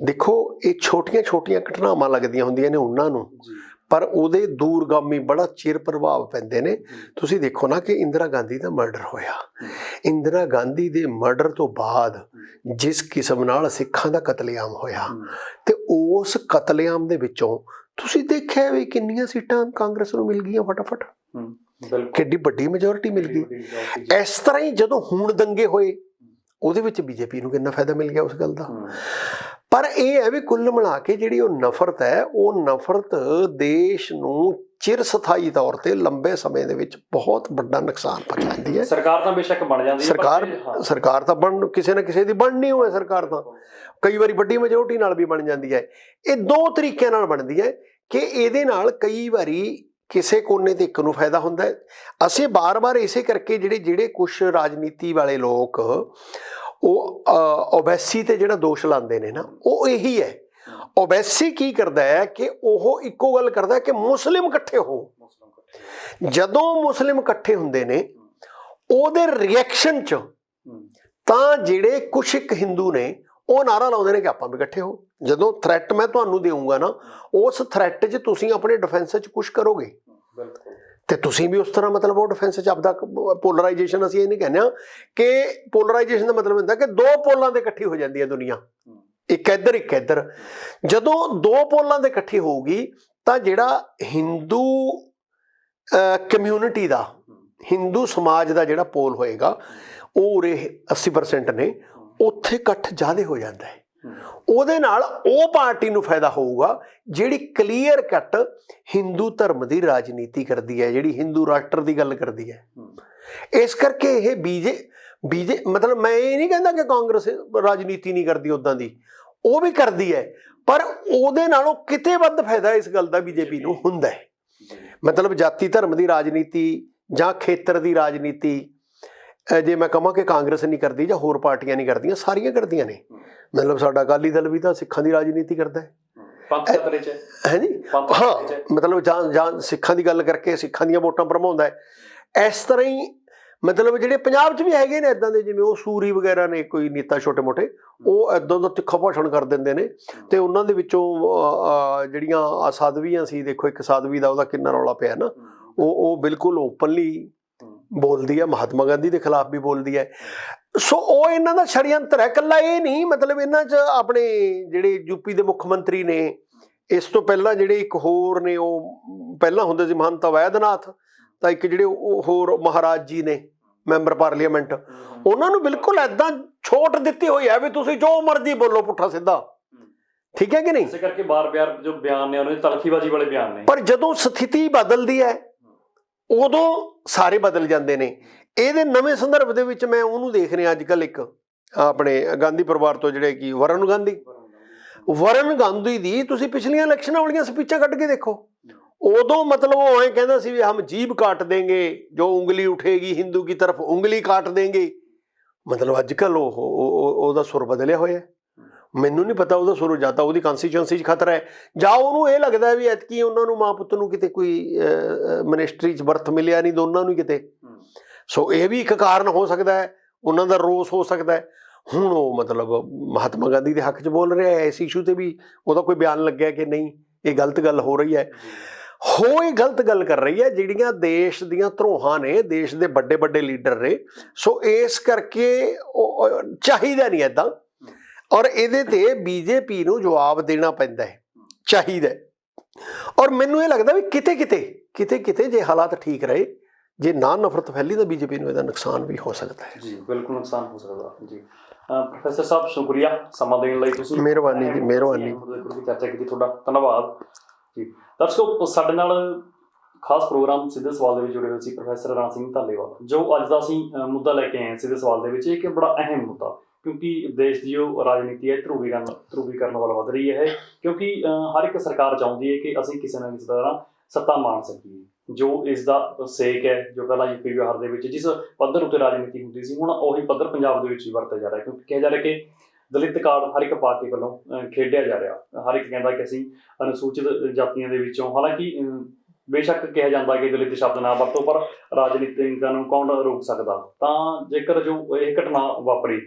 ਦੇਖੋ, ਇਹ ਛੋਟੀਆਂ ਘਟਨਾਵਾਂ ਲੱਗਦੀਆਂ ਹੁੰਦੀਆਂ ਨੇ ਉਹਨਾਂ ਨੂੰ, ਪਰ ਉਹਦੇ ਦੂਰਗਾਮੀ ਬੜਾ ਚਿਰ ਪ੍ਰਭਾਵ ਪੈਂਦੇ ਨੇ। ਤੁਸੀਂ ਦੇਖੋ ਨਾ ਕਿ ਇੰਦਰਾ ਗਾਂਧੀ ਦਾ ਮਰਡਰ ਹੋਇਆ, ਇੰਦਰਾ ਗਾਂਧੀ ਦੇ ਮਰਡਰ ਤੋਂ ਬਾਅਦ ਜਿਸ ਕਿਸਮ ਨਾਲ ਸਿੱਖਾਂ ਦਾ ਕਤਲੇਆਮ ਹੋਇਆ, ਤੇ ਉਸ ਕਤਲੇਆਮ ਦੇ ਵਿੱਚੋਂ ਤੁਸੀਂ ਦੇਖਿਆ ਵੀ ਕਿੰਨੀਆਂ ਸੀਟਾਂ ਕਾਂਗਰਸ ਨੂੰ ਮਿਲ ਗਈਆਂ ਫਟਾਫਟ, ਕਿੱਡੀ ਵੱਡੀ ਮੈਜੋਰਿਟੀ ਮਿਲ ਗਈ। ਇਸ ਤਰ੍ਹਾਂ ਹੀ ਜਦੋਂ ਹੁਣ ਦੰਗੇ ਹੋਏ ਉਹਦੇ ਵਿੱਚ ਬੀਜੇਪੀ ਨੂੰ ਕਿੰਨਾ ਫਾਇਦਾ ਮਿਲ ਗਿਆ ਉਸ ਗੱਲ ਦਾ। ਪਰ ਇਹ ਹੈ ਵੀ ਕੁੱਲ ਮਿਲਾ ਕੇ ਜਿਹੜੀ ਉਹ ਨਫ਼ਰਤ ਹੈ, ਉਹ ਨਫ਼ਰਤ ਦੇਸ਼ ਨੂੰ ਚਿਰ ਸਥਾਈ ਤੌਰ ਤੇ ਲੰਬੇ ਸਮੇਂ ਦੇ ਵਿੱਚ ਬਹੁਤ ਵੱਡਾ ਨੁਕਸਾਨ ਪਹੁੰਚਾਉਂਦੀ ਹੈ। ਸਰਕਾਰ ਤਾਂ ਬੇਸ਼ੱਕ ਬਣ ਜਾਂਦੀ ਹੈ, ਸਰਕਾਰ ਤਾਂ ਕਿਸੇ ਨਾ ਕਿਸੇ ਦੀ ਬਣਨੀ ਹੋਵੇ, ਸਰਕਾਰ ਤਾਂ ਕਈ ਵਾਰੀ ਵੱਡੀ ਮੈਜੋਰਟੀ ਨਾਲ ਵੀ ਬਣ ਜਾਂਦੀ ਹੈ। ਇਹ ਦੋ ਤਰੀਕਿਆਂ ਨਾਲ ਬਣਦੀ ਹੈ ਕਿ ਇਹਦੇ ਨਾਲ ਕਈ ਵਾਰੀ ਕਿਸੇ ਕੋਨੇ ਤੇ ਇੱਕ ਨੂੰ ਫਾਇਦਾ ਹੁੰਦਾ ਹੈ। ਅਸੀਂ ਬਾਰ-ਬਾਰ ਇਸੇ ਕਰਕੇ ਜਿਹੜੇ ਕੁਛ ਰਾਜਨੀਤੀ ਵਾਲੇ ਲੋਕ ਉਹ ਓਬੈਸੀ ਤੇ ਜਿਹੜਾ ਦੋਸ਼ ਲਾਉਂਦੇ ਨੇ ਨਾ, ਉਹ ਇਹੀ ਹੈ। ਓਬੈਸੀ ਕੀ ਕਰਦਾ ਹੈ ਕਿ ਉਹ ਇੱਕੋ ਗੱਲ ਕਰਦਾ ਹੈ ਕਿ ਮੁਸਲਿਮ ਇਕੱਠੇ ਹੋ। ਜਦੋਂ ਮੁਸਲਿਮ ਇਕੱਠੇ ਹੁੰਦੇ ਨੇ ਉਹਦੇ ਰਿਐਕਸ਼ਨ 'ਚ ਤਾਂ ਜਿਹੜੇ ਕੁਛ ਇੱਕ ਹਿੰਦੂ ਨੇ ਉਹ ਨਾਰਾ ਲਾਉਂਦੇ ਨੇ ਕਿ ਆਪਾਂ ਵੀ ਇਕੱਠੇ ਹੋ। ਜਦੋਂ ਥ੍ਰੈਟ ਮੈਂ ਤੁਹਾਨੂੰ ਦੇਵਾਂਗਾ ਨਾ, ਉਸ ਥ੍ਰੈਟ 'ਚ ਤੁਸੀਂ ਆਪਣੇ ਡਿਫੈਂਸ 'ਚ ਕੁਛ ਕਰੋਗੇ ਤੇ ਤੁਸੀਂ ਵੀ ਉਸ ਤਰ੍ਹਾਂ ਮਤਲਬ ਉਹ ਡਿਫੈਂਸ 'ਚ ਆਪਦਾ ਪੋਲਰਾਈਜੇਸ਼ਨ, ਅਸੀਂ ਇਹ ਨਹੀਂ ਕਹਿੰਦੇ ਕਿ ਪੋਲਰਾਈਜੇਸ਼ਨ ਦਾ ਮਤਲਬ ਹੁੰਦਾ ਕਿ ਦੋ ਪੋਲਾਂ ਦੇ ਇਕੱਠੀ ਹੋ ਜਾਂਦੀ ਹੈ ਦੁਨੀਆ, ਇੱਕ ਇੱਧਰ ਇੱਕ ਇੱਧਰ। ਜਦੋਂ ਦੋ ਪੋਲਾਂ ਦੇ ਇਕੱਠੀ ਹੋਊਗੀ ਤਾਂ ਜਿਹੜਾ ਹਿੰਦੂ ਕਮਿਊਨਿਟੀ ਦਾ, ਹਿੰਦੂ ਸਮਾਜ ਦਾ ਜਿਹੜਾ ਪੋਲ ਹੋਏਗਾ ਉਹ ਉਰੇ 80% ਨੇ, ਉੱਥੇ ਇਕੱਠ ਜ਼ਿਆਦਾ ਹੋ ਜਾਂਦਾ ਹੈ। ਉਹਦੇ ਨਾਲ ਉਹ ਪਾਰਟੀ ਨੂੰ ਫਾਇਦਾ ਹੋਊਗਾ ਜਿਹੜੀ ਕਲੀਅਰ ਕੱਟ ਹਿੰਦੂ ਧਰਮ ਦੀ ਰਾਜਨੀਤੀ ਕਰਦੀ ਹੈ, ਜਿਹੜੀ ਹਿੰਦੂ ਰਾਸ਼ਟਰ ਦੀ ਗੱਲ ਕਰਦੀ ਹੈ। ਇਸ ਕਰਕੇ ਇਹ ਬੀਜੇ ਮਤਲਬ ਮੈਂ ਇਹ ਨਹੀਂ ਕਹਿੰਦਾ ਕਿ ਕਾਂਗਰਸ ਰਾਜਨੀਤੀ ਨਹੀਂ ਕਰਦੀ, ਉੱਦਾਂ ਦੀ ਉਹ ਵੀ ਕਰਦੀ ਹੈ, ਪਰ ਉਹਦੇ ਨਾਲੋਂ ਕਿਤੇ ਵੱਧ ਫਾਇਦਾ ਇਸ ਗੱਲ ਦਾ ਬੀਜੇਪੀ ਨੂੰ ਹੁੰਦਾ ਹੈ। ਮਤਲਬ ਜਾਤੀ ਧਰਮ ਦੀ ਰਾਜਨੀਤੀ ਜਾਂ ਖੇਤਰ ਦੀ ਰਾਜਨੀਤੀ ਜੇ ਮੈਂ ਕਹਾਂ ਕਿ ਕਾਂਗਰਸ ਨਹੀਂ ਕਰਦੀ ਜਾਂ ਹੋਰ ਪਾਰਟੀਆਂ ਨਹੀਂ ਕਰਦੀਆਂ, ਸਾਰੀਆਂ ਕਰਦੀਆਂ ਨੇ। ਮਤਲਬ ਸਾਡਾ ਅਕਾਲੀ ਦਲ ਵੀ ਤਾਂ ਸਿੱਖਾਂ ਦੀ ਰਾਜਨੀਤੀ ਕਰਦਾ ਹੈ ਜੀ। ਹਾਂ, ਮਤਲਬ ਜਾਂ ਸਿੱਖਾਂ ਦੀ ਗੱਲ ਕਰਕੇ ਸਿੱਖਾਂ ਦੀਆਂ ਵੋਟਾਂ ਭਰਮਾਉਂਦਾ ਹੈ। ਇਸ ਤਰ੍ਹਾਂ ਹੀ ਮਤਲਬ ਜਿਹੜੇ ਪੰਜਾਬ 'ਚ ਵੀ ਹੈਗੇ ਨੇ ਇੱਦਾਂ ਦੇ, ਜਿਵੇਂ ਉਹ ਸੂਰੀ ਵਗੈਰਾ ਨੇ ਕੋਈ ਨੇਤਾ ਛੋਟੇ ਮੋਟੇ, ਉਹ ਇੱਦਾਂ ਦਾ ਤਿੱਖਾ ਭਾਸ਼ਣ ਕਰ ਦਿੰਦੇ ਨੇ ਤੇ ਉਹਨਾਂ ਦੇ ਵਿੱਚੋਂ ਜਿਹੜੀਆਂ ਸਾਧਵੀਆਂ ਸੀ, ਦੇਖੋ ਇੱਕ ਸਾਧਵੀ ਦਾ ਉਹਦਾ ਕਿੰਨਾ ਰੌਲਾ ਪਿਆ ਨਾ, ਉਹ ਬਿਲਕੁਲ ਓਪਨਲੀ ਬੋਲਦੀ ਹੈ, ਮਹਾਤਮਾ ਗਾਂਧੀ ਦੇ ਖਿਲਾਫ ਵੀ ਬੋਲਦੀ ਹੈ। ਸੋ ਉਹ ਇਹਨਾਂ ਦਾ ਛੜਯੰਤਰ ਹੈ, ਇਕੱਲਾ ਇਹ ਨਹੀਂ। ਮਤਲਬ ਇਹਨਾਂ 'ਚ ਆਪਣੇ ਜਿਹੜੇ ਯੂਪੀ ਦੇ ਮੁੱਖ ਮੰਤਰੀ ਨੇ, ਇਸ ਤੋਂ ਪਹਿਲਾਂ ਜਿਹੜੇ ਇੱਕ ਹੋਰ ਨੇ, ਉਹ ਪਹਿਲਾਂ ਹੁੰਦੇ ਸੀ ਮਹੰਤ ਵੈਦਨਾਥ, ਤਾਂ ਇੱਕ ਜਿਹੜੇ ਹੋਰ ਮਹਾਰਾਜ ਜੀ ਨੇ ਮੈਂਬਰ ਪਾਰਲੀਮੈਂਟ, ਉਹਨਾਂ ਨੂੰ ਬਿਲਕੁਲ ਏਦਾਂ ਛੋਟ ਦਿੱਤੀ ਹੋਈ ਹੈ ਵੀ ਤੁਸੀਂ ਜੋ ਮਰਜ਼ੀ ਬੋਲੋ ਪੁੱਠਾ ਸਿੱਧਾ, ਠੀਕ ਹੈ ਕਿ ਨਹੀਂ। ਇਸੇ ਕਰਕੇ ਬਾਰ-ਬਾਰ ਜੋ ਬਿਆਨ ਨੇ ਉਹਨਾਂ ਦੇ ਤਲਖੀਬਾਜ਼ੀ ਵਾਲੇ ਬਿਆਨ ਨੇ। ਪਰ ਜਦੋਂ ਸਥਿਤੀ ਬਦਲਦੀ ਹੈ ਉਦੋਂ ਸਾਰੇ ਬਦਲ ਜਾਂਦੇ ਨੇ। ਇਹਦੇ ਨਵੇਂ ਸੰਦਰਭ ਦੇ ਵਿੱਚ ਮੈਂ ਉਹਨੂੰ ਦੇਖ ਰਿਹਾ ਅੱਜ ਕੱਲ੍ਹ, ਇੱਕ ਆਪਣੇ ਗਾਂਧੀ ਪਰਿਵਾਰ ਤੋਂ ਜਿਹੜੇ ਕਿ ਵਰਨ ਗਾਂਧੀ ਦੀ ਤੁਸੀਂ ਪਿਛਲੀਆਂ ਇਲੈਕਸ਼ਨਾਂ ਵਾਲੀਆਂ ਸਪੀਚਾਂ ਕੱਢ ਕੇ ਦੇਖੋ। ਉਦੋਂ ਮਤਲਬ ਉਹ ਐਂ ਕਹਿੰਦਾ ਸੀ ਵੀ ਹਮ ਜੀਭ ਕਾਟ ਦੇਂਗੇ, ਜੋ ਉਂਗਲੀ ਉਠੇਗੀ ਹਿੰਦੂ ਕੀ ਤਰਫ ਉਂਗਲੀ ਕਾਟ ਦੇਂਗੇ। ਮਤਲਬ ਅੱਜ ਕੱਲ੍ਹ ਉਹਦਾ ਸੁਰ ਬਦਲਿਆ ਹੋਇਆ। ਮੈਨੂੰ ਨਹੀਂ ਪਤਾ ਉਹਦਾ ਸੁਰ, ਜਾਂ ਤਾਂ ਉਹਦੀ ਕਨਸਟੀਚੁਐਂਸੀ 'ਚ ਖਤਰਾ ਹੈ, ਜਾਂ ਉਹਨੂੰ ਇਹ ਲੱਗਦਾ ਵੀ ਐਤਕੀ ਉਹਨਾਂ ਨੂੰ ਮਾਂ ਪੁੱਤ ਨੂੰ ਕਿਤੇ ਕੋਈ ਮਿਨਿਸਟਰੀ 'ਚ ਬਰਥ ਮਿਲਿਆ ਨਹੀਂ ਦੋਨਾਂ ਨੂੰ ਕਿਤੇ। ਸੋ ਇਹ ਵੀ ਇੱਕ ਕਾਰਨ ਹੋ ਸਕਦਾ ਹੈ, ਉਹਨਾਂ ਦਾ ਰੋਸ ਹੋ ਸਕਦਾ ਹੈ। ਹੁਣ ਉਹ ਮਤਲਬ ਮਹਾਤਮਾ ਗਾਂਧੀ ਦੇ ਹੱਕ 'ਚ ਬੋਲ ਰਿਹਾ ਹੈ, ਇਸ ਇਸ਼ੂ 'ਤੇ ਵੀ ਉਹਦਾ ਕੋਈ ਬਿਆਨ ਲੱਗਿਆ ਕਿ ਨਹੀਂ ਇਹ ਗਲਤ ਗੱਲ ਹੋ ਰਹੀ ਹੈ। ਇਹ ਗਲਤ ਗੱਲ ਕਰ ਰਹੀ ਹੈ ਜਿਹੜੀਆਂ ਦੇਸ਼ ਦੀਆਂ ਧਰੋਹਾਂ ਨੇ, ਦੇਸ਼ ਦੇ ਵੱਡੇ ਵੱਡੇ ਲੀਡਰ ਨੇ। ਸੋ ਇਸ ਕਰਕੇ ਚਾਹੀਦਾ ਨਹੀਂ ਇੱਦਾਂ, ਔਰ ਇਹਦੇ ਤੇ ਬੀਜੇਪੀ ਨੂੰ ਜਵਾਬ ਦੇਣਾ ਪੈਂਦਾ ਹੈ, ਚਾਹੀਦਾ। ਔਰ ਮੈਨੂੰ ਇਹ ਲੱਗਦਾ ਵੀ ਕਿਤੇ ਜੇ ਹਾਲਾਤ ਠੀਕ ਰਹੇ, ਜੇ ਨਾ ਨਫ਼ਰਤ ਫੈਲੀ ਤਾਂ ਬੀਜੇਪੀ ਨੂੰ ਇਹਦਾ ਨੁਕਸਾਨ ਵੀ ਹੋ ਸਕਦਾ ਹੈ। ਜੀ ਬਿਲਕੁਲ ਨੁਕਸਾਨ ਹੋ ਸਕਦਾ ਜੀ। ਪ੍ਰੋਫੈਸਰ ਸਾਹਿਬ ਸ਼ੁਕਰੀਆ ਸਮਾਂ ਦੇਣ ਲਈ, ਤੁਸੀਂ ਮਿਹਰਬਾਨੀ ਜੀ, ਮਿਹਰਬਾਨੀ। ਚਰਚਾ ਕੀਤੀ, ਤੁਹਾਡਾ ਧੰਨਵਾਦ ਜੀ। ਦਰਸ਼ਕੋ, ਸਾਡੇ ਨਾਲ ਖਾਸ ਪ੍ਰੋਗਰਾਮ ਸਿੱਧੇ ਸਵਾਲ ਦੇ ਵਿੱਚ ਜੁੜੇ ਹੋਏ ਸੀ ਪ੍ਰੋਫੈਸਰ ਰਾਣਾ ਸਿੰਘ ਧਾਲੀਵਾਲ। ਜੋ ਅੱਜ ਦਾ ਅਸੀਂ ਮੁੱਦਾ ਲੈ ਕੇ ਆਏ ਹਾਂ ਸਿੱਧੇ ਸਵਾਲ ਦੇ ਵਿੱਚ, ਇਹ ਕਿ ਬੜਾ ਅਹਿਮ ਮੁੱਦਾ, ਕਿਉਂਕਿ ਦੇਸ਼ ਦੀ ਜੋ ਰਾਜਨੀਤੀ ਹੈ ਧਰੂਵੀਕਰਨ ਵੱਲ ਵੱਧ ਰਹੀ ਹੈ। ਕਿਉਂਕਿ ਹਰ ਇੱਕ ਸਰਕਾਰ ਚਾਹੁੰਦੀ ਹੈ ਕਿ ਅਸੀਂ ਕਿਸੇ ਨਾ ਕਿਸੇ ਤਰ੍ਹਾਂ ਸੱਤਾ ਮਾਣ ਸਕੀਏ। ਜੋ ਇਸ ਦਾ ਸੇਕ ਹੈ, ਜੋ ਪਹਿਲਾਂ ਯੂਪੀ ਬਿਹਾਰ ਦੇ ਵਿੱਚ ਜਿਸ ਪੱਧਰ ਉੱਤੇ ਰਾਜਨੀਤੀ ਹੁੰਦੀ ਸੀ, ਹੁਣ ਉਹੀ ਪੱਧਰ ਪੰਜਾਬ ਦੇ ਵਿੱਚ ਵੀ ਵਰਤਿਆ ਜਾ ਰਿਹਾ। ਕਿਉਂਕਿ ਕਿਹਾ ਜਾ ਰਿਹਾ ਕਿ ਦਲਿਤ ਕਾਰਡ ਹਰ ਇੱਕ ਪਾਰਟੀ ਵੱਲੋਂ ਖੇਡਿਆ ਜਾ ਰਿਹਾ। ਹਰ ਇੱਕ ਕਹਿੰਦਾ ਕਿ ਅਸੀਂ ਅਨੁਸੂਚਿਤ ਜਾਤੀਆਂ ਦੇ ਵਿੱਚੋਂ, ਹਾਲਾਂਕਿ ਬੇਸ਼ੱਕ ਕਿਹਾ ਜਾਂਦਾ ਕਿ ਦਲਿਤ ਸ਼ਬਦ ਨਾ ਵਰਤੋ, ਪਰ ਰਾਜਨੀਤਿਕਾਂ ਨੂੰ ਕੌਣ ਰੋਕ ਸਕਦਾ। ਤਾਂ ਜੇਕਰ ਜੋ ਇਹ ਘਟਨਾ ਵਾਪਰੀ,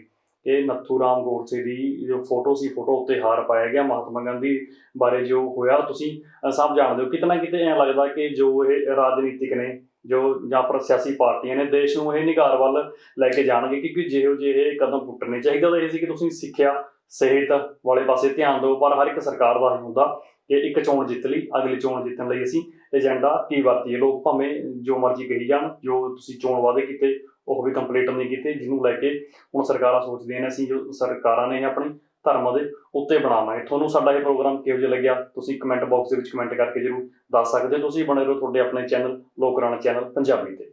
ਇਹ ਨੱਥੂ ਰਾਮ ਗੋਡਸੇ ਦੀ ਜੋ ਫੋਟੋ ਸੀ, ਫੋਟੋ ਉੱਤੇ ਹਾਰ ਪਾਇਆ ਗਿਆ, ਮਹਾਤਮਾ ਗਾਂਧੀ ਬਾਰੇ ਜੋ ਹੋਇਆ, ਤੁਸੀਂ ਸਭ ਜਾਣਦੇ ਹੋ। ਕਿਤੇ ਨਾ ਕਿਤੇ ਐਂ ਲੱਗਦਾ ਕਿ ਜੋ ਇਹ ਰਾਜਨੀਤਿਕ ਨੇ, ਜੋ ਜਾਂ ਪਰ ਸਿਆਸੀ ਪਾਰਟੀਆਂ ਨੇ, ਦੇਸ਼ ਨੂੰ ਇਹ ਨਿਘਾਰ ਵੱਲ ਲੈ ਕੇ ਜਾਣਗੇ। ਕਿਉਂਕਿ ਜਿਹੋ ਜਿਹੇ ਕਦਮ ਪੁੱਟਣੇ ਚਾਹੀਦਾ ਤਾਂ ਇਹ ਸੀ ਕਿ ਤੁਸੀਂ ਸਿੱਖਿਆ ਸਿਹਤ ਵਾਲੇ ਪਾਸੇ ਧਿਆਨ ਦਿਓ, ਪਰ ਹਰ ਇੱਕ ਸਰਕਾਰ ਦਾ ਇਹ ਹੁੰਦਾ ਕਿ ਇੱਕ ਚੋਣ ਜਿੱਤ ਲਈ, ਅਗਲੀ ਚੋਣ ਜਿੱਤਣ ਲਈ ਅਸੀਂ ਏਜੰਡਾ ਕੀ ਵਰਤੀਏ। ਲੋਕ ਭਾਵੇਂ ਜੋ ਮਰਜ਼ੀ ਕਹੀ ਜਾਣ, ਜੋ ਤੁਸੀਂ ਚੋਣ ਵਾਅਦੇ ਕੀਤੇ ਉਹ ਵੀ ਕੰਪਲੀਟ ਨਹੀਂ ਕੀਤੇ, ਜਿਹਨੂੰ ਲੈ ਕੇ ਹੁਣ ਸਰਕਾਰਾਂ ਸੋਚਦੀਆਂ ਨੇ ਅਸੀਂ ਜੋ ਸਰਕਾਰਾਂ ਨੇ ਆਪਣੀ ਧਰਮ ਦੇ ਉੱਤੇ ਬਣਾਵਾਂਗੇ। ਤੁਹਾਨੂੰ ਸਾਡਾ ਇਹ ਪ੍ਰੋਗਰਾਮ ਕਿਹੋ ਜਿਹਾ ਲੱਗਿਆ, ਤੁਸੀਂ ਕਮੈਂਟ ਬਾਕਸ ਦੇ ਵਿੱਚ ਕਮੈਂਟ ਕਰਕੇ ਜ਼ਰੂਰ ਦੱਸ ਸਕਦੇ ਹੋ। ਤੁਸੀਂ ਬਣੇ ਰਹੋ ਤੁਹਾਡੇ ਆਪਣੇ ਚੈਨਲ ਲੋਕ ਰਾਣਾ ਚੈਨਲ ਪੰਜਾਬੀ ਤੇ।